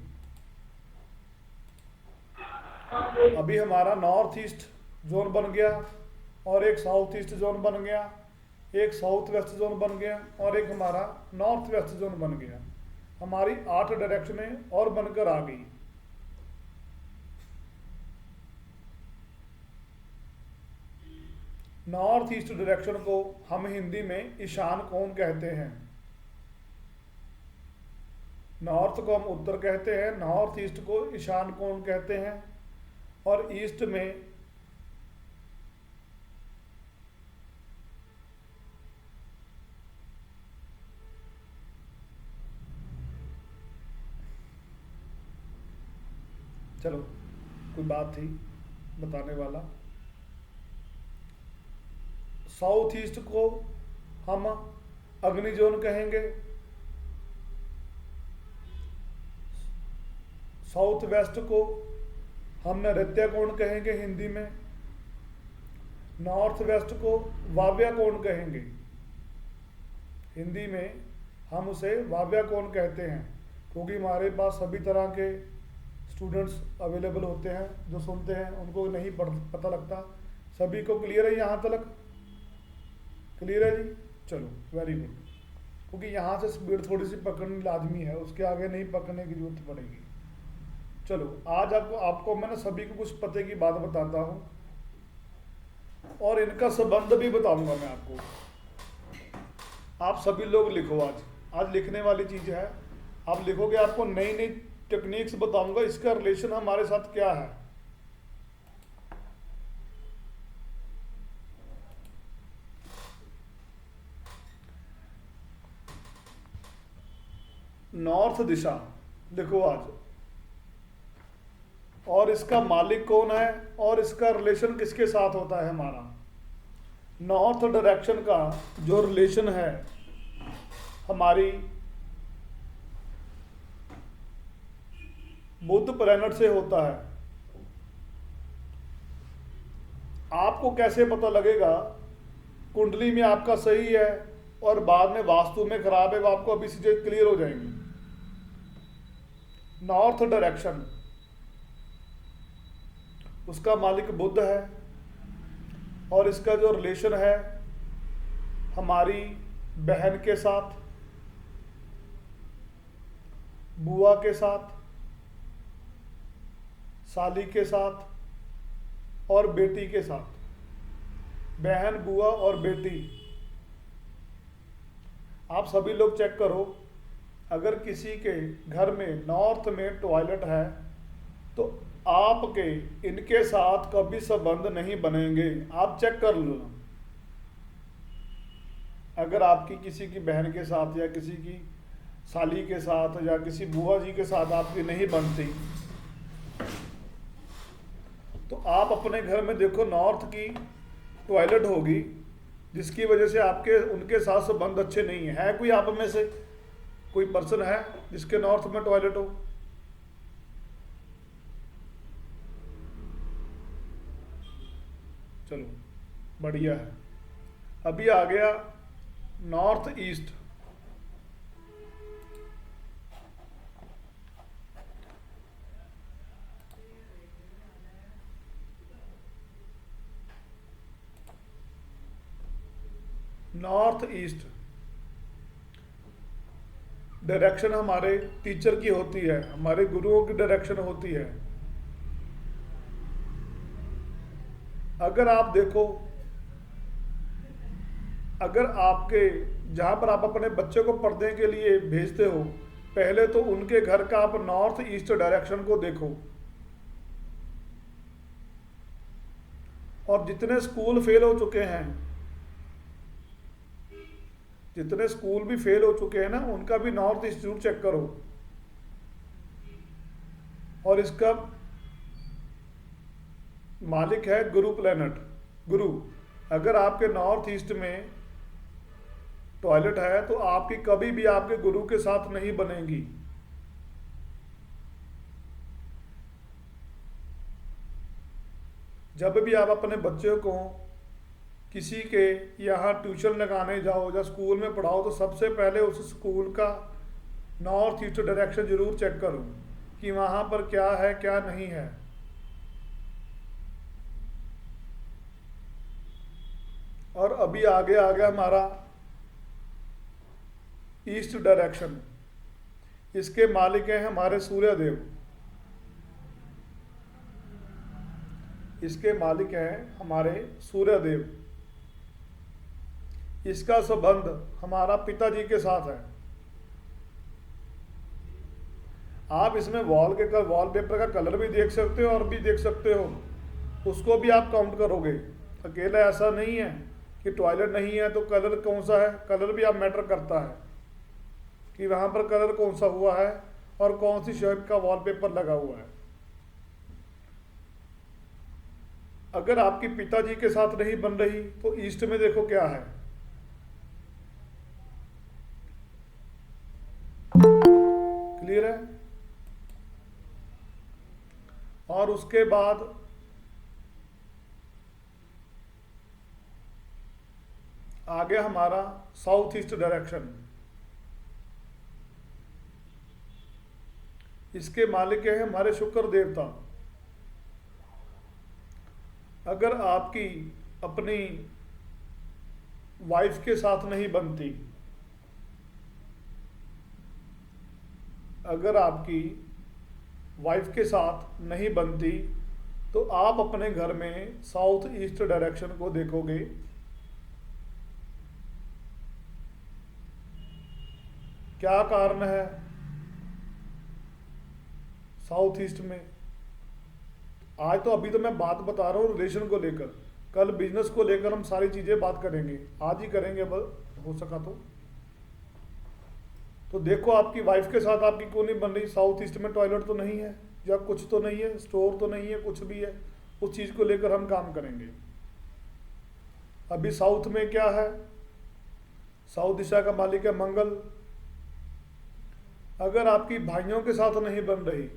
अभी हमारा नॉर्थ ईस्ट जोन बन गया, और एक साउथ ईस्ट जोन बन गया, एक साउथ वेस्ट जोन बन गया, और एक हमारा नॉर्थ वेस्ट जोन बन गया। हमारी 8 डायरेक्शनें और बनकर आ गई। नॉर्थ ईस्ट डायरेक्शन को हम हिंदी में ईशान कोण कहते हैं। नॉर्थ को हम उत्तर कहते हैं, नॉर्थ ईस्ट को ईशान कोण कहते हैं, और ईस्ट में चलो कोई बात थी बताने वाला। साउथ ईस्ट को हम अग्नि जोन कहेंगे, साउथ वेस्ट को हम नैऋत्य कोण कहेंगे हिंदी में, नॉर्थ वेस्ट को वाव्या कोण कहेंगे। हिंदी में हम उसे वाव्या कोण कहते हैं, क्योंकि हमारे पास सभी तरह के स्टूडेंट्स अवेलेबल होते हैं जो सुनते हैं, उनको नहीं पता लगता। सभी को क्लियर है यहाँ तक? क्लियर है जी? चलो वेरी गुड। क्योंकि यहाँ से स्पीड थोड़ी सी पकड़नी लाजमी है, उसके आगे नहीं पकड़ने की जरूरत पड़ेगी। चलो आज आपको मैं सभी को कुछ पते की बात बताता हूँ, और इनका संबंध भी बताऊंगा मैं आपको। आप सभी लोग लिखो। आज लिखने वाली चीज है। आप लिखोगे, आपको नई नई टेक्निक्स बताऊंगा, इसका रिलेशन हमारे साथ क्या है। नॉर्थ दिशा देखो आज, और इसका मालिक कौन है और इसका रिलेशन किसके साथ होता है हमारा। नॉर्थ डायरेक्शन का जो रिलेशन है हमारी बुध प्लैनेट से होता है। आपको कैसे पता लगेगा कुंडली में आपका सही है और बाद में वास्तु में खराब है, वो आपको अभी चीजें क्लियर हो जाएंगी। नॉर्थ डायरेक्शन उसका मालिक बुध है, और इसका जो रिलेशन है हमारी बहन के साथ, बुआ के साथ, साली के साथ और बेटी के साथ। बहन, बुआ और बेटी। आप सभी लोग चेक करो, अगर किसी के घर में नॉर्थ में टॉयलेट है तो आपके इनके साथ कभी संबंध नहीं बनेंगे। आप चेक कर लो, अगर आपकी किसी की बहन के साथ या किसी की साली के साथ या किसी बुआ जी के साथ आपकी नहीं बनती, तो आप अपने घर में देखो नॉर्थ की टॉयलेट होगी, जिसकी वजह से आपके उनके साथ संबंध अच्छे नहीं है। कोई आप में से कोई पर्सन है जिसके नॉर्थ में टॉयलेट हो? चलो बढ़िया है। अभी आ गया north east. North east direction हमारे टीचर की होती है, हमारे गुरुओं की डायरेक्शन होती है। अगर आप देखो, अगर आपके जहां पर आप अपने बच्चे को पढ़ने के लिए भेजते हो, पहले तो उनके घर का आप नॉर्थ ईस्ट डायरेक्शन को देखो। और जितने स्कूल फेल हो चुके हैं, जितने स्कूल भी फेल हो चुके हैं ना, उनका भी नॉर्थ ईस्ट जरूर चेक करो। और इसका मालिक है गुरु प्लैनेट, गुरु। अगर आपके नॉर्थ ईस्ट में टॉयलेट है तो आपकी कभी भी आपके गुरु के साथ नहीं बनेगी। जब भी आप अपने बच्चे को किसी के यहाँ ट्यूशन लगाने जाओ या स्कूल में पढ़ाओ, तो सबसे पहले उस स्कूल का नॉर्थ ईस्ट डायरेक्शन जरूर चेक करो कि वहाँ पर क्या है क्या नहीं है। और अभी आगे आ गया हमारा ईस्ट डायरेक्शन। इसके मालिक हैं हमारे सूर्य देव। इसके मालिक हैं हमारे सूर्य देव। इसका संबंध हमारा पिताजी के साथ है। आप इसमें वॉलपेपर का कलर भी देख सकते हो और भी देख सकते हो, उसको भी आप काउंट करोगे। अकेला ऐसा नहीं है कि टॉयलेट नहीं है तो कलर कौन सा है, कलर भी आप मैटर करता है कि वहां पर कलर कौन सा हुआ है और कौन सी शेप का वॉलपेपर लगा हुआ है। अगर आपकी पिताजी के साथ नहीं बन रही तो ईस्ट में देखो क्या है। क्लियर है? और उसके बाद आ गया हमारा साउथ ईस्ट डायरेक्शन। इसके मालिक है हमारे शुक्र देवता। अगर आपकी अपनी वाइफ के साथ नहीं बनती, अगर आपकी वाइफ के साथ नहीं बनती तो आप अपने घर में साउथ ईस्ट डायरेक्शन को देखोगे। क्या कारण है साउथ ईस्ट में? आज तो अभी तो मैं बात बता रहा हूँ रिलेशन को लेकर, कल बिजनेस को लेकर हम सारी चीजें बात करेंगे, आज ही करेंगे हो सका तो देखो आपकी वाइफ के साथ आपकी क्यों नहीं बन रही। साउथ ईस्ट में टॉयलेट तो नहीं है या कुछ तो नहीं है, स्टोर तो नहीं है, कुछ भी है, उस चीज को लेकर हम काम करेंगे। अभी साउथ में क्या है? साउथ दिशा का मालिक है मंगल। अगर आपकी भाइयों के साथ नहीं बन रही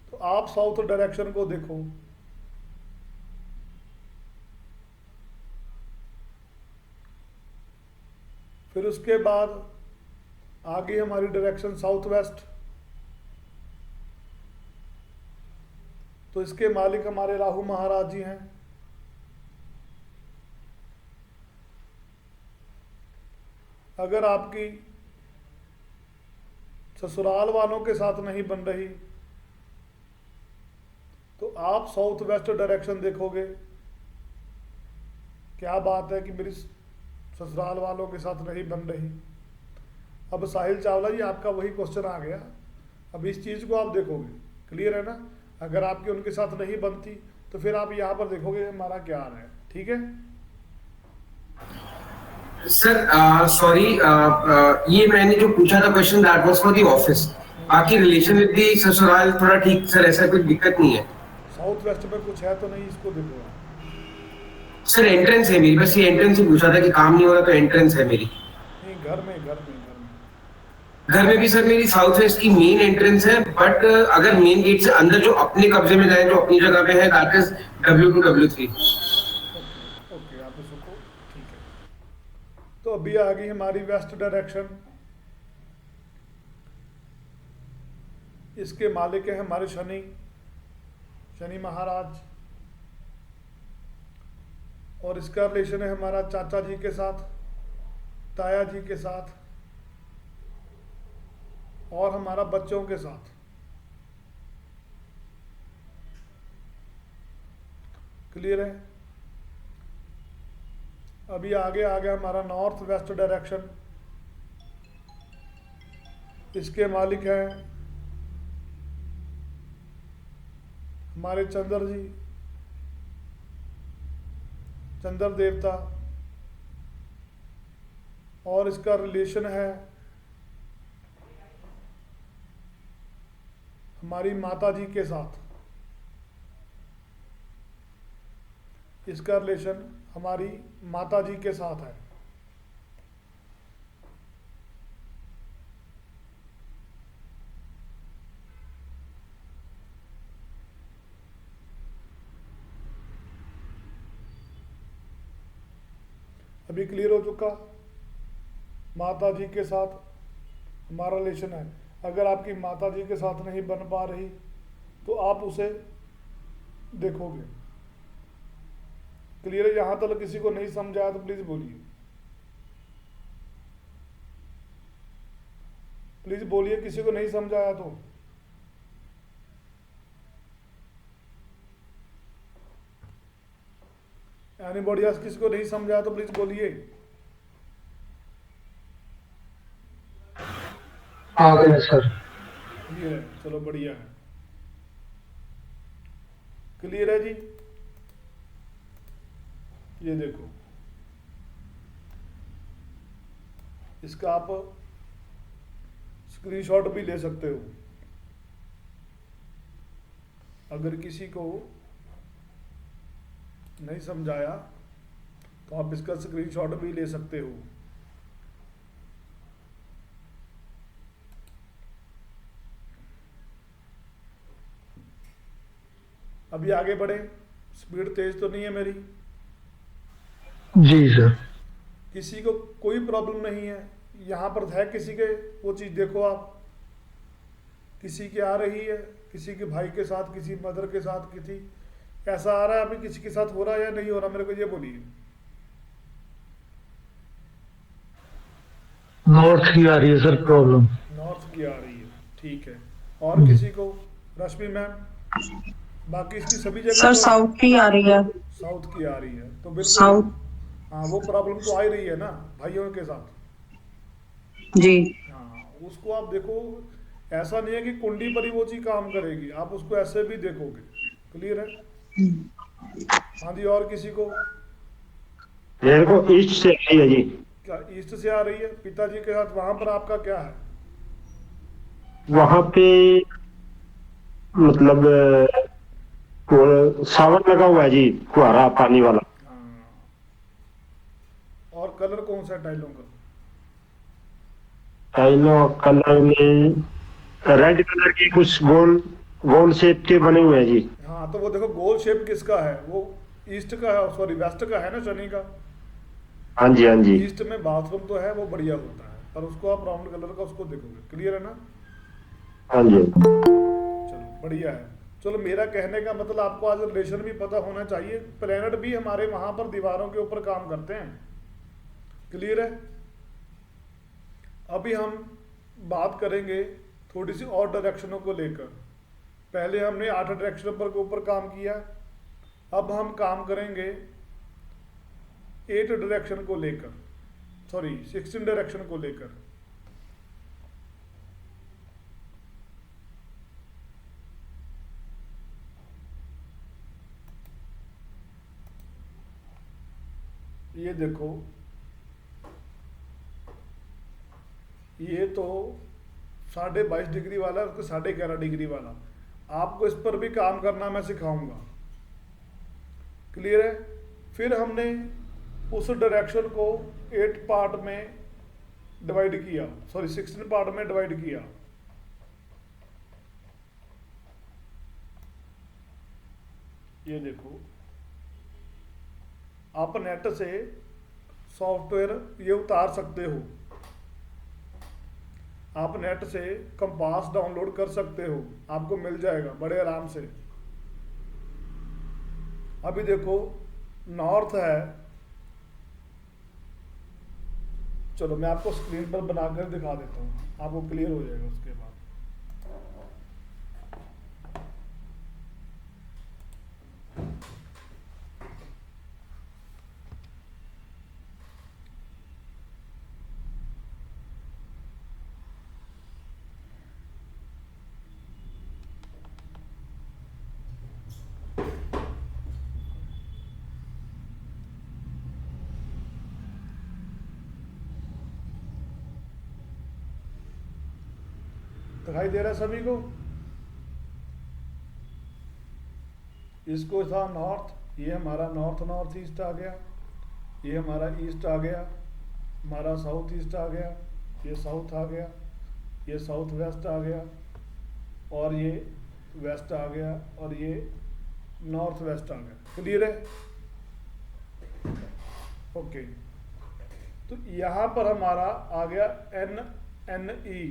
तो आप साउथ डायरेक्शन को देखो। फिर उसके बाद आगे हमारी डायरेक्शन साउथ वेस्ट। तो इसके मालिक हमारे राहु महाराज जी हैं। अगर आपकी ससुराल वालों के साथ नहीं बन रही तो आप साउथ वेस्ट डायरेक्शन देखोगे। क्या बात है कि मेरी ससुराल वालों के साथ नहीं बन रही। अब साहिल चावला जी आपका वही क्वेश्चन आ गया। अब इस चीज को आप देखोगे। क्लियर है ना? अगर आपकी उनके साथ नहीं बनती तो फिर आप यहाँ पर देखोगे हमारा क्या आ रहा है, ठीक है। सर सॉरी, ये मैंने जो पूछा था question that was for the office. बाकी रिलेशन विद द ससुराल थोड़ा ठीक सर, ऐसा कोई दिक्कत नहीं है। साउथ वेस्ट में कुछ है तो नहीं, इसको देखो आप। सर एंट्रेंस है मेरी, बस ये एंट्रेंस ही पूछा था कि काम नहीं हो रहा तो एंट्रेंस है मेरी। नहीं, घर में घर में भी सर मेरी साउथ वेस्ट की मेन एंट्रेंस है, बट अगर मेन गेट से अंदर जो अपने कब्जे में जाए, जो अपनी जगह पे है, that is W2 W3। Okay, आप इसको ठीक है। तो अभी आ गई हमारी वेस्ट डायरेक्शन। इसके मालिक है हमारे शनि, शनि महाराज, और इसका रिलेशन है हमारा चाचा जी के साथ, ताया जी के साथ, और हमारा बच्चों के साथ। क्लियर है। अभी आगे आ गया हमारा नॉर्थ वेस्ट डायरेक्शन। इसके मालिक हैं हमारे चंद्र जी, चंद्र देवता, और इसका रिलेशन है हमारी माता जी के साथ। इसका रिलेशन हमारी माता जी के साथ है। अभी क्लियर हो चुका। माता जी के साथ हमारा रिलेशन है। अगर आपकी माता जी के साथ नहीं बन पा रही तो आप उसे देखोगे। क्लियर है। यहां तक किसी को नहीं समझाया तो प्लीज बोलिए, प्लीज बोलिए, किसी को नहीं समझाया तो। एनीबॉडी एल्स किसी को नहीं समझाया तो प्लीज बोलिए। आ गया सर। क्लियर है, चलो बढ़िया है। क्लियर है जी। ये देखो, इसका आप स्क्रीनशॉट भी ले सकते हो। अगर किसी को नहीं समझाया तो आप इसका स्क्रीनशॉट भी ले सकते हो। अभी आगे बढ़े। स्पीड तेज तो नहीं है मेरी? जी सर। किसी को कोई प्रॉब्लम नहीं है? यहाँ पर है किसी के, वो चीज़ देखो आप। किसी की आ रही है, किसी के भाई के साथ, किसी मदर के साथ, किसी ऐसा आ रहा है अभी, किसी के साथ हो रहा है या नहीं हो रहा, मेरे को ये बोलिए। नॉर्थ की आ रही है सर प्रॉब्लम। नॉर्थ की आ रही है, ठीक है। और किसी को? रश्मि मैम, बाकी इसकी सभी जगह सर साउथ की आ रही है। साउथ की आ रही है तो बिल्कुल साउथ। हाँ, वो प्रॉब्लम तो आ ही रही है ना भाइयों के साथ। जी। हाँ, उसको आप देखो। ऐसा नहीं है कि कुंडी पर ही वो चीज काम करेगी, आप उसको ऐसे भी देखोगे। क्लियर है। हाँ जी, और किसी को? मेरे को ईस्ट से आई है जी। क्या ईस्ट से आ रही है? पिताजी के साथ वहां पर आपका क्या है? वहां पे मतलब वो सावन लगा हुआ है जी, फुहारा पानी वाला। हाँ। और कलर कौन सा है टाइलों का? टाइलों कलर में रेड कलर की कुछ गोल गोल शेप के बने हुए हैं जी। हाँ, तो वो देखो गोल शेप किसका है? वो ईस्ट का है, सॉरी वेस्ट का है ना, शनि का। हाँ जी हाँ जी। ईस्ट में बाथरूम तो है, वो बढ़िया होता है, पर उसको आप राउंड कलर का उसको देखोगे। क्लियर है ना? हाँ जी। चलो बढ़िया है। चलो, मेरा कहने का मतलब आपको आज रिलेशन भी पता होना चाहिए। प्लेनेट भी हमारे वहां पर दीवारों के ऊपर काम करते हैं। क्लियर है। अभी हम बात करेंगे थोड़ी सी और डायरेक्शनों को लेकर। पहले हमने 8 डायरेक्शन पर के ऊपर काम किया, अब हम काम करेंगे 8 डायरेक्शन को लेकर, सॉरी 16 डायरेक्शन को लेकर। ये देखो, ये तो 22.5 डिग्री वाला है, उसको 11.5 डिग्री वाला। आपको इस पर भी काम करना मैं सिखाऊंगा। क्लियर है? फिर हमने उस डायरेक्शन को 8 पार्ट में डिवाइड किया, सॉरी 16 पार्ट में डिवाइड किया। ये देखो, आप नेट से सॉफ्टवेयर ये उतार सकते हो, आप नेट से कंपास डाउनलोड कर सकते हो, आपको मिल जाएगा बड़े आराम से। अभी देखो नॉर्थ है, चलो मैं आपको स्क्रीन पर बनाकर दिखा देता हूँ, आपको क्लियर हो जाएगा उसके बाद। दिखाई दे रहा है सभी को? इसको था नॉर्थ, ये हमारा नॉर्थ ईस्ट आ गया, ये हमारा ईस्ट आ गया, हमारा साउथ ईस्ट आ गया, ये साउथ आ गया, ये साउथ वेस्ट आ गया, और ये वेस्ट आ गया, और ये नॉर्थ वेस्ट आ गया। क्लियर है? ओके, तो यहाँ पर हमारा आ गया NE,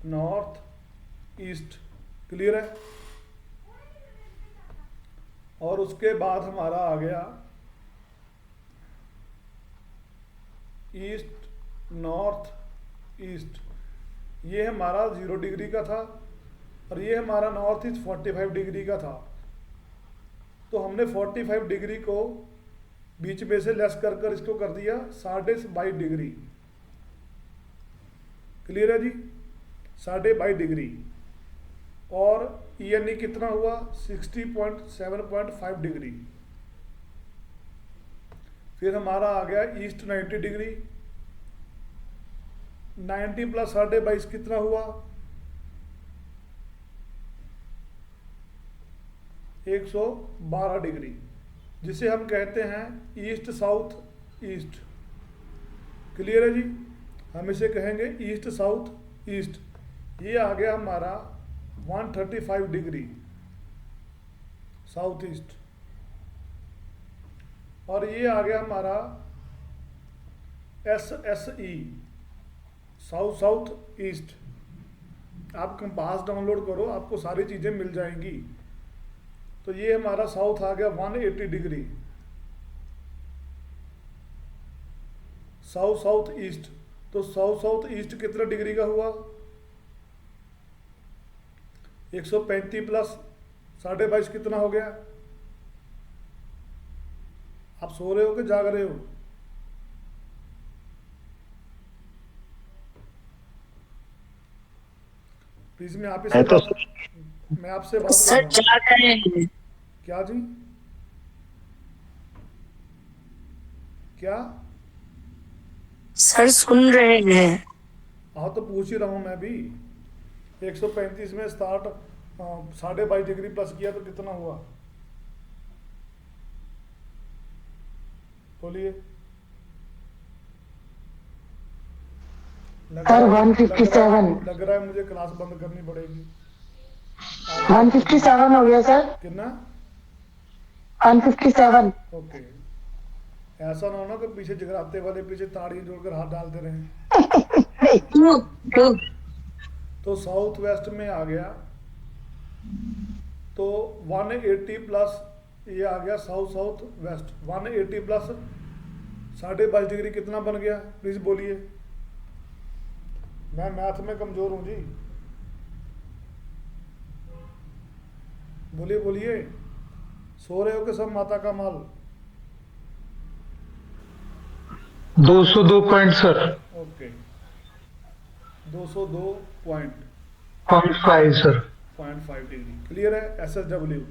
नॉर्थ ईस्ट। क्लियर है? और उसके बाद हमारा आ गया ईस्ट नॉर्थ ईस्ट, ये हमारा 0 डिग्री का था, और ये हमारा नॉर्थ ईस्ट 45 डिग्री का था। तो हमने 45 डिग्री को बीच में से लेस कर इसको कर दिया 22.5 डिग्री। क्लियर है जी? 22.5 डिग्री, और ENE कितना हुआ? 60.7.5 डिग्री। फिर हमारा आ गया ईस्ट 90 डिग्री, 90 प्लस 22.5 कितना हुआ? 112 डिग्री, जिसे हम कहते हैं ईस्ट साउथ ईस्ट। क्लियर है जी? हम इसे कहेंगे ईस्ट साउथ ईस्ट। ये आ गया हमारा 135 डिग्री साउथ ईस्ट, और ये आ गया हमारा SSE साउथ ईस्ट। आप कंपास डाउनलोड करो, आपको सारी चीज़ें मिल जाएंगी। तो ये हमारा साउथ आ गया 180 डिग्री साउथ ईस्ट। तो साउथ ईस्ट कितना डिग्री का हुआ? 135 प्लस 22.5 कितना हो गया? आप सो रहे हो कि जाग रहे हो? प्लीज मैं आपसे बात कर रहा हूं। क्या जी? क्या सर सुन रहे हैं? हाँ, तो पूछ ही रहा हूँ मैं भी। 135 में स्टार्ट 22.5 डिग्री प्लस किया तो कितना हुआ? बोलिए। लग रहा है मुझे क्लास बंद करनी पड़ेगी। 157 हो गया सर। कितना? 157। ओके, ऐसा ना हो ना कि पीछे जगराते वाले पीछे ताड़ियां जोड़कर हाथ डालते रहे। तो साउथ वेस्ट में आ गया, तो 180 प्लस ये आ गया साउथ वेस्ट। 180 प्लस 22.5 डिग्री कितना बन गया? प्लीज बोलिए। मैं मैथ में कमजोर हूं जी, बोलिए बोलिए। सो रहे हो कि सब माता का माल? 202 point sir. Okay, 202 point 0.5 sir. 0.5 degree. Clear है? SSW।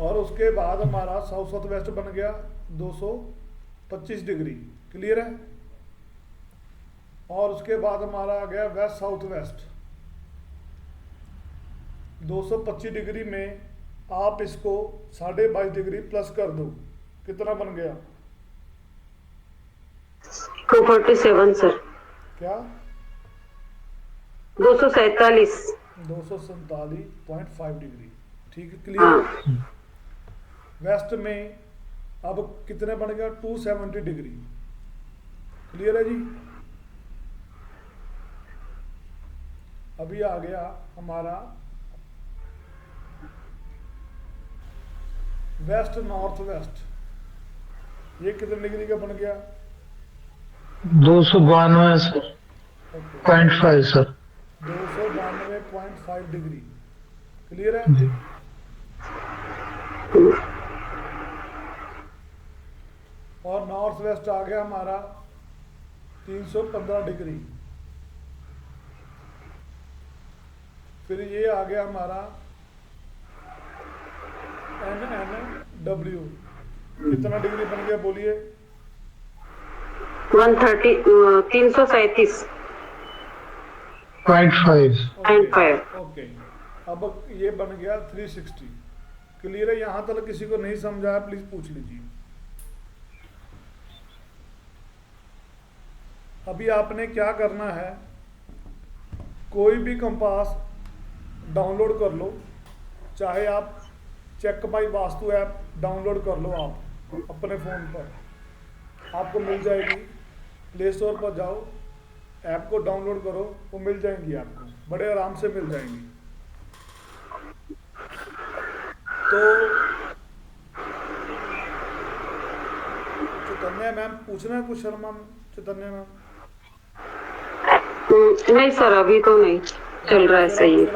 और उसके बाद हमारा साउथ वेस्ट बन गया 225 डिग्री। क्लियर है। और उसके बाद हमारा आ गया वेस्ट साउथ वेस्ट। 225 डिग्री में आप इसको 22.5 डिग्री प्लस कर दो, कितना बन गया? 247 सर। क्या? 247। 247.5 डिग्री। ठीक है, हाँ। क्लियर। वेस्ट में अब कितने बन गया? 270 डिग्री। क्लियर है जी। अभी आ गया हमारा वेस्ट नॉर्थ वेस्ट। ये कितने डिग्री का बन गया? 292 sir, okay, 0.5 sir. 292.5 degree. Clear है। जी। और नॉर्थ वेस्ट आ गया हमारा 315 डिग्री। फिर ये आ गया हमारा NNW। कितना डिग्री बन गया बोलिए? 130 337.5। 0.5। ओके, अब ये बन गया 360। क्लियर है। यहाँ तक किसी को नहीं समझाया प्लीज पूछ लीजिए। अभी आपने क्या करना है, कोई भी कंपास डाउनलोड कर लो, चाहे आप check by Vastu app download कर लो आप अपने फ़ोन पर, आपको मिल जाएगी। प्ले स्टोर पर जाओ, ऐप को डाउनलोड करो, वो मिल जाएंगी आपको, बड़े आराम से मिल जाएंगी। तो चैतन्या मैम पूछना है कुछ? शर्मा चैतन्या मैम? नहीं सर, अभी तो नहीं चल रहा है, सही है,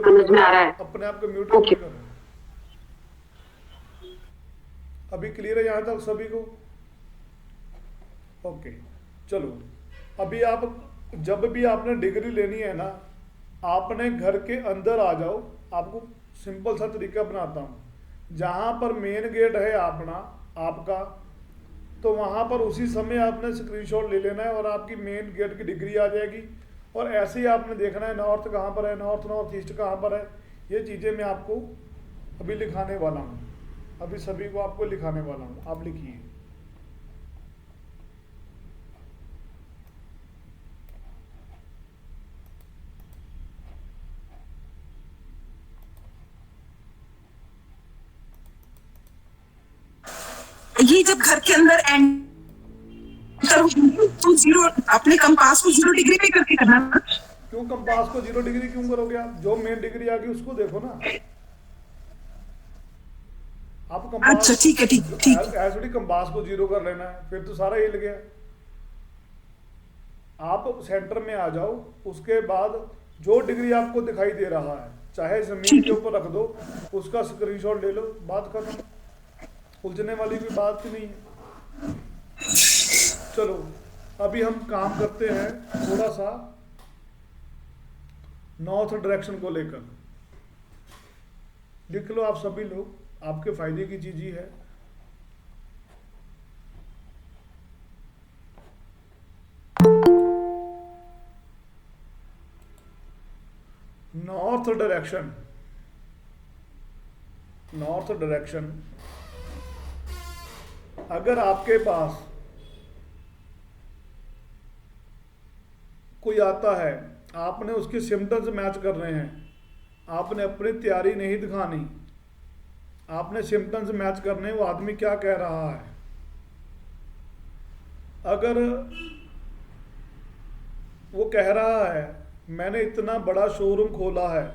समझ में आ रहा है। अपने आप को म्यूट ओके। करो। अभी क्लियर है यहाँ तक सभी को? ओके, चलो। अभी आप जब भी आपने डिग्री लेनी है ना, आपने घर के अंदर आ जाओ। आपको सिंपल सा तरीका बनाता हूँ। जहाँ पर मेन गेट है आपका, तो वहाँ पर उसी समय आपने स्क्रीनशॉट ले लेना है और आपकी मेन गेट की डिग्री आ जाएगी। और ऐसे ही आपने देखना है नॉर्थ कहाँ पर है, नॉर्थ ईस्ट कहाँ पर है। ये चीज़ें मैं आपको अभी लिखाने वाला हूँ, अभी सभी को आपको लिखाने वाला हूँ। आप लिखिए। ये जब घर के अंदर तो जीरो, अपने कंपास को 0 डिग्री पे करके करना ना। क्यों कंपास को 0 डिग्री क्यों करोगे आप? जो मेन डिग्री आ गई उसको देखो ना आप। कंपास, अच्छा ठीक है, ठीक। ऐसे कंपास को 0 कर लेना है, फिर तो सारा हिल गया। आप सेंटर में आ जाओ, उसके बाद जो डिग्री आपको दिखाई दे रहा है, चाहे जमीन के ऊपर रख दो, उसका स्क्रीनशॉट ले लो, बात खत्म। उलझने वाली कोई बात ही नहीं है। चलो, अभी हम काम करते हैं थोड़ा सा नॉर्थ डायरेक्शन को लेकर। लिख लो आप सभी लोग, आपके फायदे की चीज ही है। North direction, north direction. अगर आपके पास कोई आता है, आपने उसके सिम्टम्स मैच करने हैं, आपने अपनी तैयारी नहीं दिखानी, आपने सिम्टम्स मैच करने, वो आदमी क्या कह रहा है। अगर वो कह रहा है मैंने इतना बड़ा शोरूम खोला है,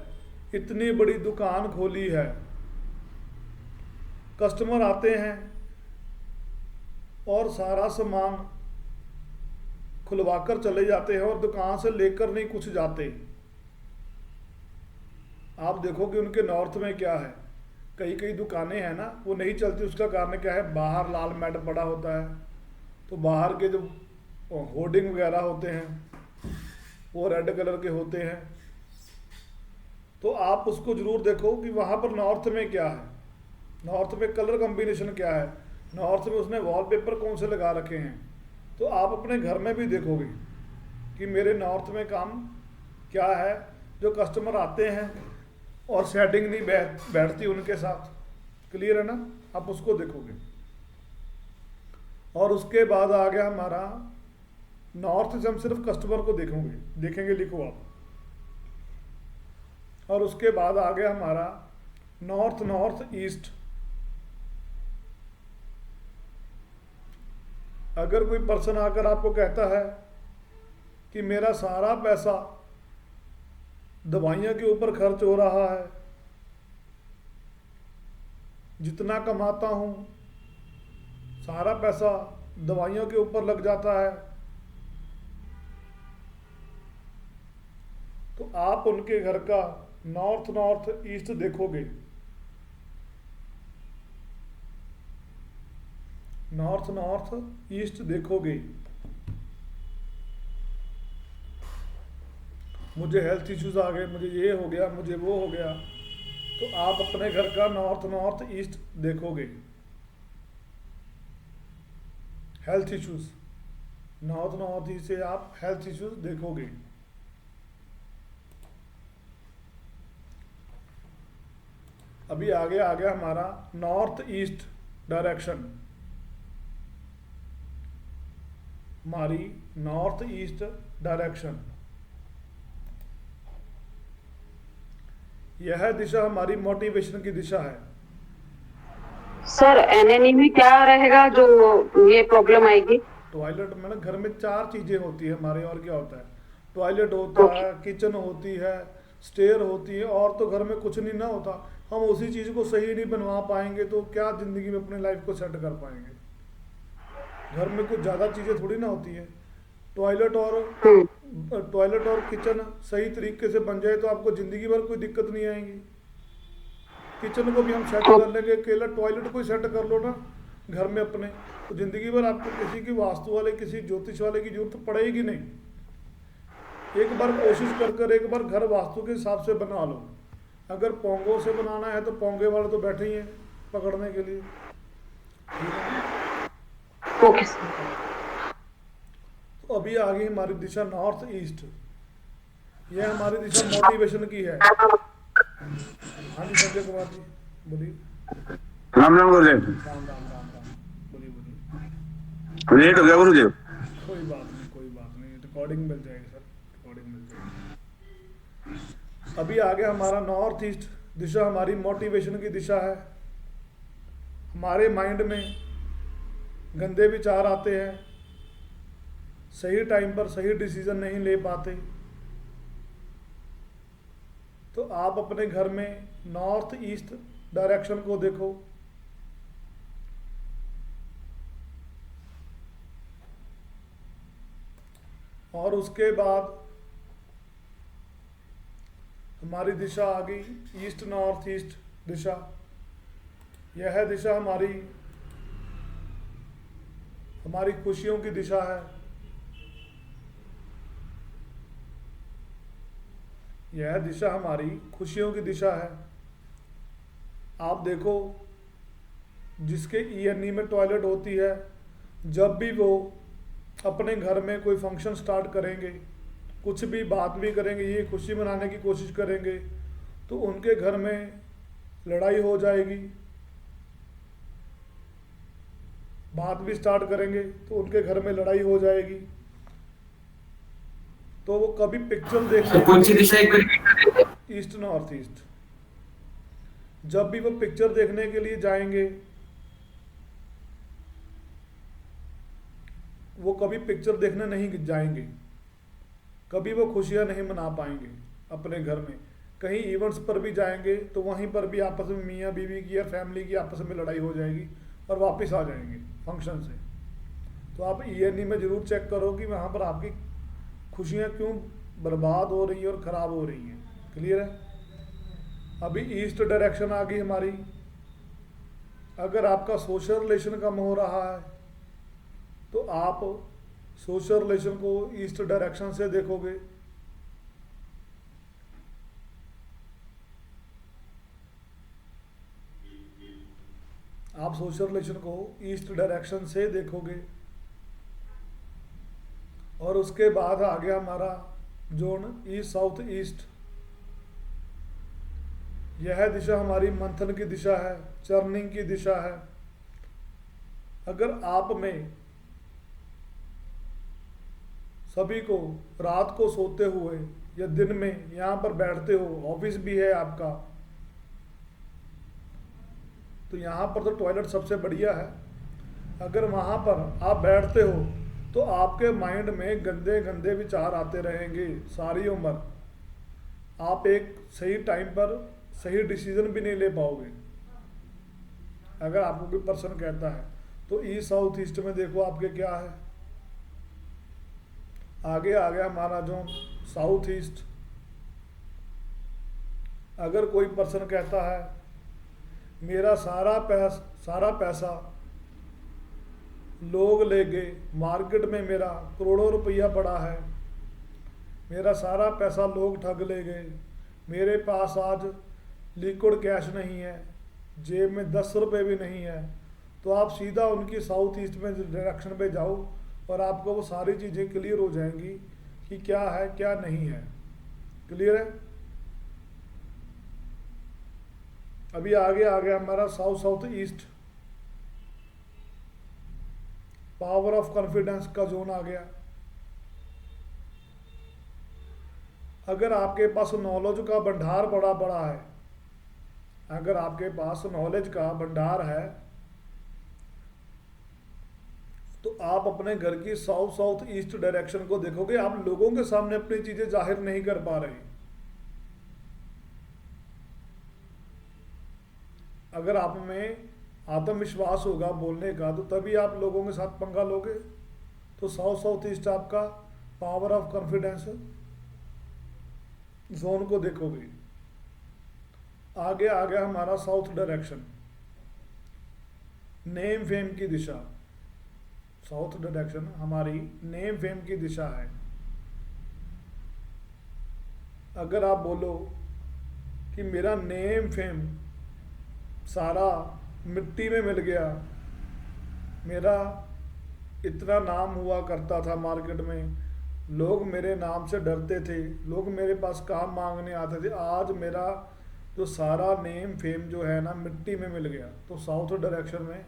इतनी बड़ी दुकान खोली है, कस्टमर आते हैं और सारा सामान खुलवाकर चले जाते हैं और दुकान से लेकर नहीं कुछ जाते। आप देखोगे उनके नॉर्थ में क्या है, कई कई दुकानें हैं ना, वो नहीं चलती। उसका कारण क्या है? बाहर लाल मैट पड़ा होता है, तो बाहर के जो होर्डिंग वगैरह होते हैं वो रेड कलर के होते हैं। तो आप उसको जरूर देखो कि वहाँ पर नॉर्थ में क्या है, नॉर्थ में कलर कॉम्बिनेशन क्या है। नॉर्थ में उसने वॉलपेपर कौन से लगा रखे हैं, तो आप अपने घर में भी देखोगे कि मेरे नॉर्थ में काम क्या है। जो कस्टमर आते हैं और सेटिंग नहीं बैठती उनके साथ, क्लियर है ना, आप उसको देखोगे। और उसके बाद आ गया हमारा नॉर्थ से हम सिर्फ कस्टमर को देखेंगे, लिखो आप। और उसके बाद आ गया हमारा नॉर्थ ईस्ट। अगर कोई पर्सन आकर आपको कहता है कि मेरा सारा पैसा दवाइयों के ऊपर खर्च हो रहा है, जितना कमाता हूं सारा पैसा दवाइयों के ऊपर लग जाता है, तो आप उनके घर का नॉर्थ ईस्ट देखोगे। नॉर्थ ईस्ट देखोगे। मुझे हेल्थ इश्यूज आ गए, मुझे ये हो गया, मुझे वो हो गया, तो आप अपने घर का नॉर्थ ईस्ट देखोगे। हेल्थ इश्यूज, नॉर्थ ईस्ट से आप हेल्थ इश्यूज देखोगे। अभी आगे आ गया हमारा नॉर्थ ईस्ट डायरेक्शन। हमारी नॉर्थ ईस्ट डायरेक्शन, यह दिशा हमारी मोटिवेशन की दिशा है। सर एनएनई में क्या रहेगा जो ये प्रॉब्लम आएगी? टॉयलेट में ना, घर में 4 चीजें होती है हमारे, और क्या होता है, टॉयलेट होता है, किचन होती है, स्टेयर होती है, और तो घर में कुछ नहीं ना होता। हम उसी चीज को सही नहीं बनवा पाएंगे तो क्या जिंदगी में अपने लाइफ को सेट कर पाएंगे। घर में कुछ ज्यादा चीजें थोड़ी ना होती है। टॉयलेट और किचन सही तरीके से बन जाए तो आपको जिंदगी भर कोई दिक्कत नहीं आएगी। किचन को भी हम सेट कर लेंगे, अकेला टॉयलेट को ही सेट कर लो ना घर में अपने, तो जिंदगी भर आपको किसी की वास्तु वाले, किसी ज्योतिष वाले की जरूरत पड़ेगी नहीं। एक बार कोशिश कर एक बार घर वास्तु के हिसाब से बना लो। अगर पोंगो से बनाना है तो पोंगे वाले तो बैठे ही हैं पकड़ने के लिए। Okay sir. तो अभी आ गई हमारी दिशा नॉर्थ ईस्ट। यह हमारी दिशा मोटिवेशन की है। हाँ जी संजय कुमार जी बोलिए। राम राम गुरुदेव। राम बोलिए। लेट हो गया गुरुदेव। कोई बात नहीं, रिकॉर्डिंग मिल जाएगी सर, रिकॉर्डिंग मिल जाएगी। अभी आ गया हमारा नॉर्थ ईस्ट दिशा, हमारी मोटिवेशन की दिशा है। हमारे माइंड में गंदे विचार आते हैं, सही टाइम पर सही डिसीजन नहीं ले पाते, तो आप अपने घर में नॉर्थ ईस्ट डायरेक्शन को देखो। और उसके बाद हमारी दिशा आ गई ईस्ट नॉर्थ ईस्ट दिशा। यह दिशा हमारी खुशियों की दिशा है। यह दिशा हमारी खुशियों की दिशा है। आप देखो, जिसके ईएनई में टॉयलेट होती है, जब भी वो अपने घर में कोई फंक्शन स्टार्ट करेंगे, कुछ भी बात भी करेंगे, ये खुशी मनाने की कोशिश करेंगे, तो उनके घर में लड़ाई हो जाएगी। बात भी स्टार्ट करेंगे तो उनके घर में लड़ाई हो जाएगी। तो वो कभी पिक्चर देखने, कौन सी दिशा एक बार? East north east. जब भी वो पिक्चर देखने के लिए जाएंगे, वो कभी पिक्चर देखने नहीं जाएंगे, कभी वो खुशियां नहीं मना पाएंगे अपने घर में। कहीं इवेंट्स पर भी जाएंगे तो वहीं पर भी आपस में मियाँ बीवी की या फैमिली की आपस में लड़ाई हो जाएगी और वापस आ जाएंगे फंक्शन से। तो आप ईएनई में ज़रूर चेक करो कि वहाँ पर आपकी खुशियाँ क्यों बर्बाद हो रही हैं और ख़राब हो रही हैं। क्लियर है? अभी ईस्ट डायरेक्शन आ गई हमारी। अगर आपका सोशल रिलेशन कम हो रहा है तो आप सोशल रिलेशन को ईस्ट डायरेक्शन से देखोगे। आप सोशल रिलेशन को ईस्ट डायरेक्शन से देखोगे। और उसके बाद आ गया हमारा जोन ईस्ट साउथ ईस्ट। यह दिशा हमारी मंथन की दिशा है, चर्निंग की दिशा है। अगर आप में सभी को रात को सोते हुए या दिन में यहाँ पर बैठते हो, ऑफिस भी है आपका, तो यहाँ पर तो टॉयलेट सबसे बढ़िया है। अगर वहाँ पर आप बैठते हो तो आपके माइंड में गंदे गंदे विचार आते रहेंगे सारी उम्र। आप एक सही टाइम पर सही डिसीजन भी नहीं ले पाओगे। अगर आपको कोई पर्सन कहता है तो ईस्ट साउथ ईस्ट में देखो आपके क्या है। आगे आ गया हमारा जोन साउथ ईस्ट। अगर कोई पर्सन कहता है मेरा सारा पैसा लोग ले गए, मार्केट में मेरा करोड़ों रुपया पड़ा है, मेरा सारा पैसा लोग ठग ले गए, मेरे पास आज लिक्विड कैश नहीं है, जेब में 10 रुपये भी नहीं है, तो आप सीधा उनकी साउथ ईस्ट में डायरेक्शन पे जाओ और आपको वो सारी चीज़ें क्लियर हो जाएंगी कि क्या है क्या नहीं है। क्लियर है? अभी आगे आ गया हमारा south south east. Power of confidence का जोन आ गया। अगर आपके पास नॉलेज का भंडार बड़ा बड़ा है, अगर आपके पास नॉलेज का भंडार है, तो आप अपने घर की साउथ साउथ ईस्ट डायरेक्शन को देखोगे। आप लोगों के सामने अपनी चीजें जाहिर नहीं कर पा रहे। अगर आप में आत्मविश्वास होगा बोलने का, तो तभी आप लोगों के साथ पंगा लोगे। तो साउथ साउथ ईस्ट आपका पावर ऑफ कॉन्फिडेंस जोन को देखोगे। आगे आ गया हमारा साउथ डायरेक्शन, नेम फेम की दिशा। साउथ डायरेक्शन हमारी नेम फेम की दिशा है। अगर आप बोलो कि मेरा नेम फेम सारा मिट्टी में मिल गया, मेरा इतना नाम हुआ करता था मार्केट में, लोग मेरे नाम से डरते थे, लोग मेरे पास काम मांगने आते थे, आज मेरा जो सारा नेम फेम जो है ना मिट्टी में मिल गया। तो साउथ डायरेक्शन में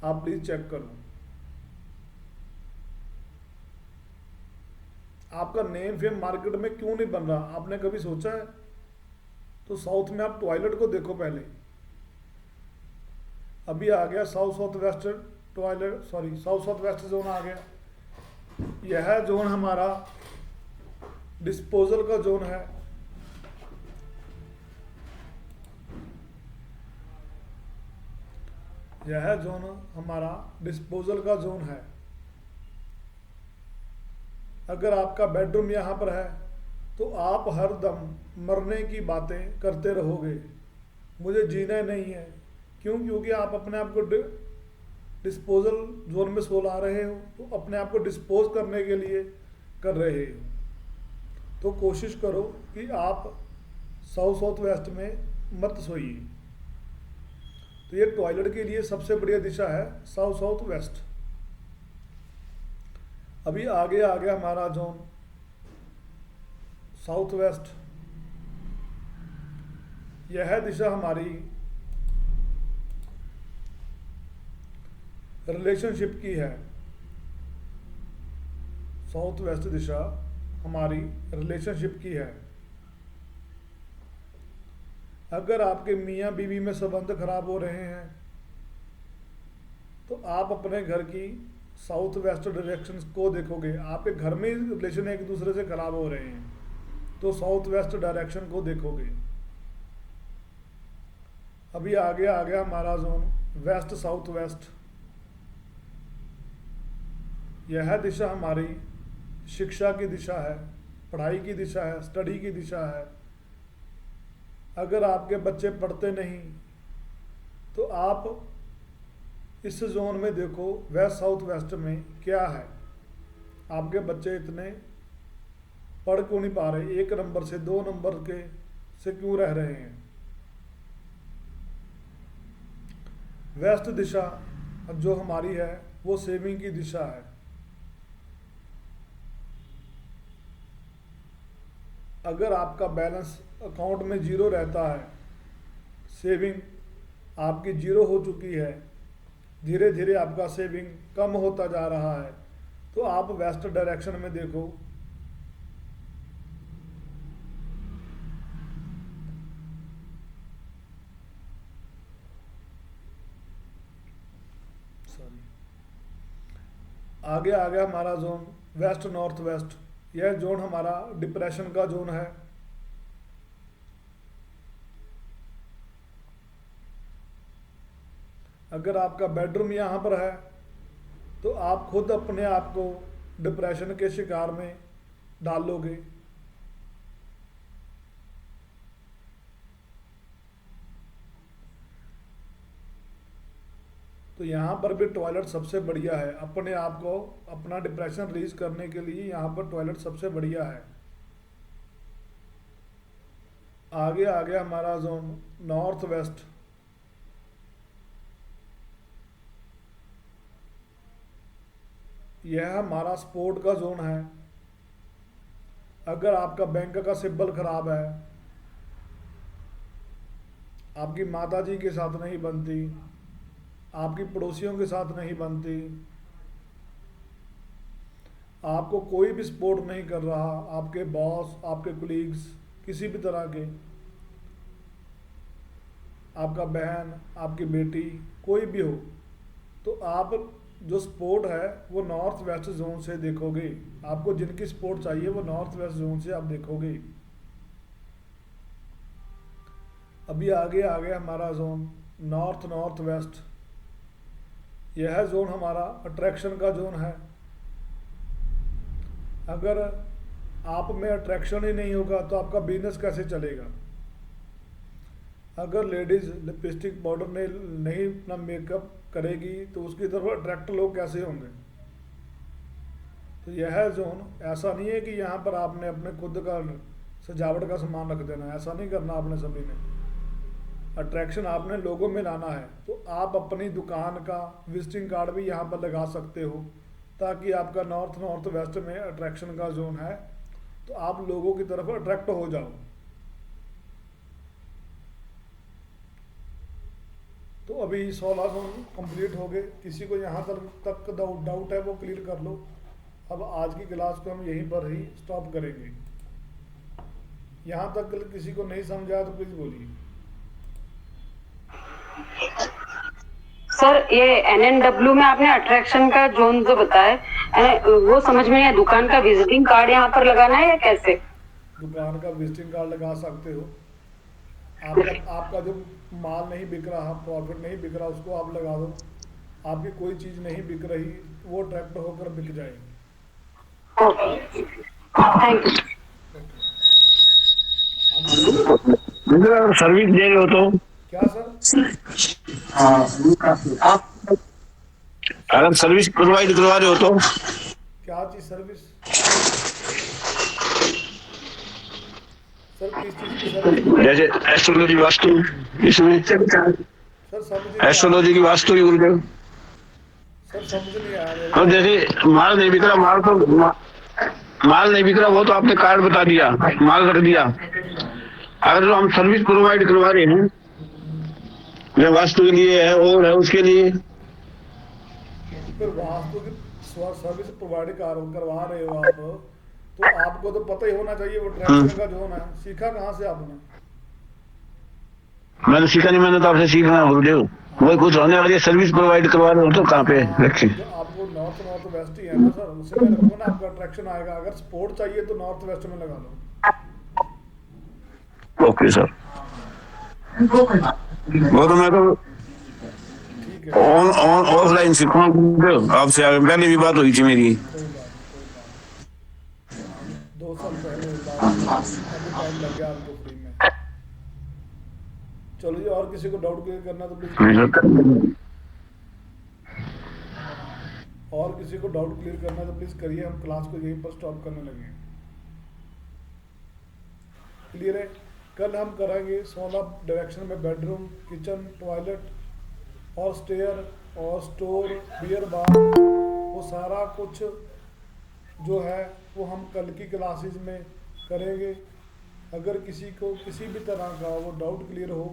आप प्लीज चेक करो आपका नेम फेम मार्केट में क्यों नहीं बन रहा, आपने कभी सोचा है? तो साउथ में आप टॉयलेट को देखो पहले। अभी आ गया south south west toilet, sorry south south west zone आ गया। यह जोन हमारा डिस्पोजल का जोन है। यह जोन हमारा डिस्पोजल का जोन है। अगर आपका बेडरूम यहाँ पर है तो आप हर दम मरने की बातें करते रहोगे, मुझे जीना नहीं है। क्यों? क्योंकि आप अपने आप को डिस्पोजल जोन में सोला रहे हो, तो अपने आप को डिस्पोज करने के लिए कर रहे हो। तो कोशिश करो कि आप साउथ साउथ वेस्ट में मत सोइए। तो ये टॉयलेट के लिए सबसे बढ़िया दिशा है साउथ साउथ वेस्ट। अभी आगे आ गया हमारा जोन साउथ वेस्ट। यह दिशा हमारी रिलेशनशिप की है। साउथ वेस्ट दिशा हमारी रिलेशनशिप की है। अगर आपके मियाँ बीवी में संबंध खराब हो रहे हैं तो आप अपने घर की साउथ वेस्ट डायरेक्शन को देखोगे। आपके घर में रिलेशन एक दूसरे से खराब हो रहे हैं तो साउथ वेस्ट डायरेक्शन को देखोगे। अभी आगे आ गया हमारा जोन वेस्ट साउथ वेस्ट। यह दिशा हमारी शिक्षा की दिशा है, पढ़ाई की दिशा है, स्टडी की दिशा है। अगर आपके बच्चे पढ़ते नहीं तो आप इस जोन में देखो वेस्ट साउथ वेस्ट में क्या है। आपके बच्चे इतने पढ़ क्यों नहीं पा रहे, 1 नंबर से 2 नंबर के से क्यों रह रहे हैं? वेस्ट दिशा जो हमारी है वो सेविंग की दिशा है। अगर आपका बैलेंस अकाउंट में जीरो रहता है, सेविंग आपकी जीरो हो चुकी है, धीरे धीरे आपका सेविंग कम होता जा रहा है, तो आप वेस्ट डायरेक्शन में देखो। आगे आ गया हमारा जोन वेस्ट नॉर्थ वेस्ट। यह जोन हमारा डिप्रेशन का जोन है। अगर आपका बेडरूम यहाँ पर है तो आप खुद अपने आप को डिप्रेशन के शिकार में डालोगे। तो यहाँ पर भी टॉयलेट सबसे बढ़िया है। अपने आप को अपना डिप्रेशन रिलीज करने के लिए यहाँ पर टॉयलेट सबसे बढ़िया है। आगे आ गया हमारा जोन नॉर्थ वेस्ट। यह हमारा स्पोर्ट का जोन है। अगर आपका बैंक का सिंबल खराब है, आपकी माताजी के साथ नहीं बनती, आपकी पड़ोसियों के साथ नहीं बनती, आपको कोई भी सपोर्ट नहीं कर रहा, आपके बॉस, आपके कोलीग्स, किसी भी तरह के, आपका बहन, आपकी बेटी, कोई भी हो, तो आप जो सपोर्ट है वो नॉर्थ वेस्ट जोन से देखोगे। आपको जिनकी सपोर्ट चाहिए वो नॉर्थ वेस्ट जोन से आप देखोगे। अभी आगे आ गया हमारा जोन नॉर्थ नॉर्थ वेस्ट। यह जोन हमारा अट्रैक्शन का जोन है। अगर आप में अट्रैक्शन ही नहीं होगा तो आपका बिजनेस कैसे चलेगा। अगर लेडीज लिपस्टिक पाउडर नहीं अपना मेकअप करेगी तो उसकी तरफ अट्रैक्ट लोग कैसे होंगे। तो यह जोन ऐसा नहीं है कि यहाँ पर आपने अपने खुद का सजावट का सामान रख देना है, ऐसा नहीं करना आपने सभी ने। अट्रैक्शन आपने लोगों में लाना है। तो आप अपनी दुकान का विजिटिंग कार्ड भी यहाँ पर लगा सकते हो ताकि आपका नॉर्थ नॉर्थ वेस्ट में अट्रैक्शन का जोन है तो आप लोगों की तरफ अट्रैक्ट हो जाओ। तो अभी 16 जोन कंप्लीट हो गए। किसी को यहाँ तक डाउट है वो क्लियर कर लो। अब आज की क्लास को हम यहीं पर ही स्टॉप करेंगे। यहाँ तक किसी को नहीं समझा तो प्लीज बोलिए। सर ये NNW में आपने अट्रैक्शन का जोन जो बताया वो समझ में नहीं आया। दुकान का विजिटिंग कार्ड यहाँ पर लगाना है या कैसे? दुकान का विजिटिंग कार्ड लगा सकते हो। आपका जो माल नहीं बिक रहा, प्रॉफिट नहीं बिक रहा, उसको आप लगा दो। आपकी कोई चीज नहीं बिक रही वो अट्रैक्ट होकर बिक जाएगी। Thank you. सर्विस दे रहे हो तो क्या सर? अगर सर्विस प्रोवाइड करवा रहे हो तो क्या चीज सर्विस? सर किस चीज की सर्विस? जैसे एस्ट्रोलॉजी वास्तु, इसमें सर समझ एस्ट्रोलॉजी की वास्तु की बोलते हो। सर समझ नहीं आ रहा। तो जैसे माल नहीं बिक रहा, माल नहीं बिक रहा वो तो आपने कार्ड बता दिया, माल रख दिया। अगर जो हम सर्विस प्रोवाइड करवा रहे हैं जो वास्तु के लिए है और है उसके लिए फिर वास्तु की सर्विस प्रोवाइड करवा रहे हो आप तो आपको तो पता ही होना चाहिए वो ट्रैक्शन का जोन है। सीखा कहाँ से आपने? मैंने सीखा नहीं, मैंने तो आपसे सीखना गुरुदेव। वही कुछ होने वाली सर्विस प्रोवाइड करवा रहे हो तो कहाँ पे रखे? आपको नॉर्थ नॉर्थ वेस्ट ही है ना सर, उसी में रखो ना, आपका अट्रैक्शन आएगा। अगर सपोर्ट चाहिए तो नॉर्थ वेस्ट में लगा लो। Okay sir. वो तो मैं तो ऑफलाइन सीखूंगा आपसे। पहले भी बात हुई थी मेरी 2 साल पहले। टाइम लग गया आपको फ्री में। चलो जी, और किसी को डाउट क्लियर करना तो प्लीज, और किसी को डाउट क्लियर करना तो प्लीज करिए। हम क्लास को यहीं पर स्टॉप करने लगे। क्लियर है? कल हम करेंगे 16 डायरेक्शन में बेडरूम, किचन, टॉयलेट और स्टेयर और स्टोर बियर बार, वो सारा कुछ जो है वो हम कल की क्लासेस में करेंगे। अगर किसी को किसी भी तरह का वो डाउट क्लियर हो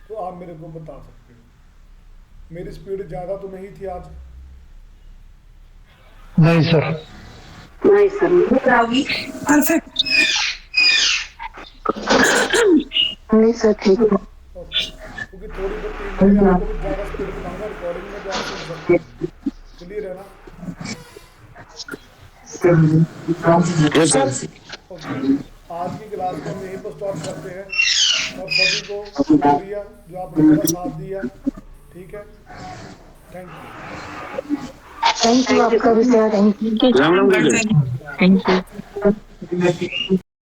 तो आप मेरे को बता सकते हो। मेरी स्पीड ज़्यादा तो नहीं थी आज? नहीं सर। नहीं सर, परफेक्ट। नहीं सर, ठीक है। क्योंकि थोड़ी बहुत मैं आपको भी ज़्यादा स्पीड दिखाऊंगा, रिकॉर्डिंग में भी आप सुन सकते हैं। क्लियर है ना? ओके, आज की क्लास को हम यहीं पर स्टॉप करते हैं और सभी को शुक्रिया जो आपने मेरा साथ दिया। ठीक है, थैंक यू। थैंक यू आपका भी sir, thank you. Ram Ram. Thank you.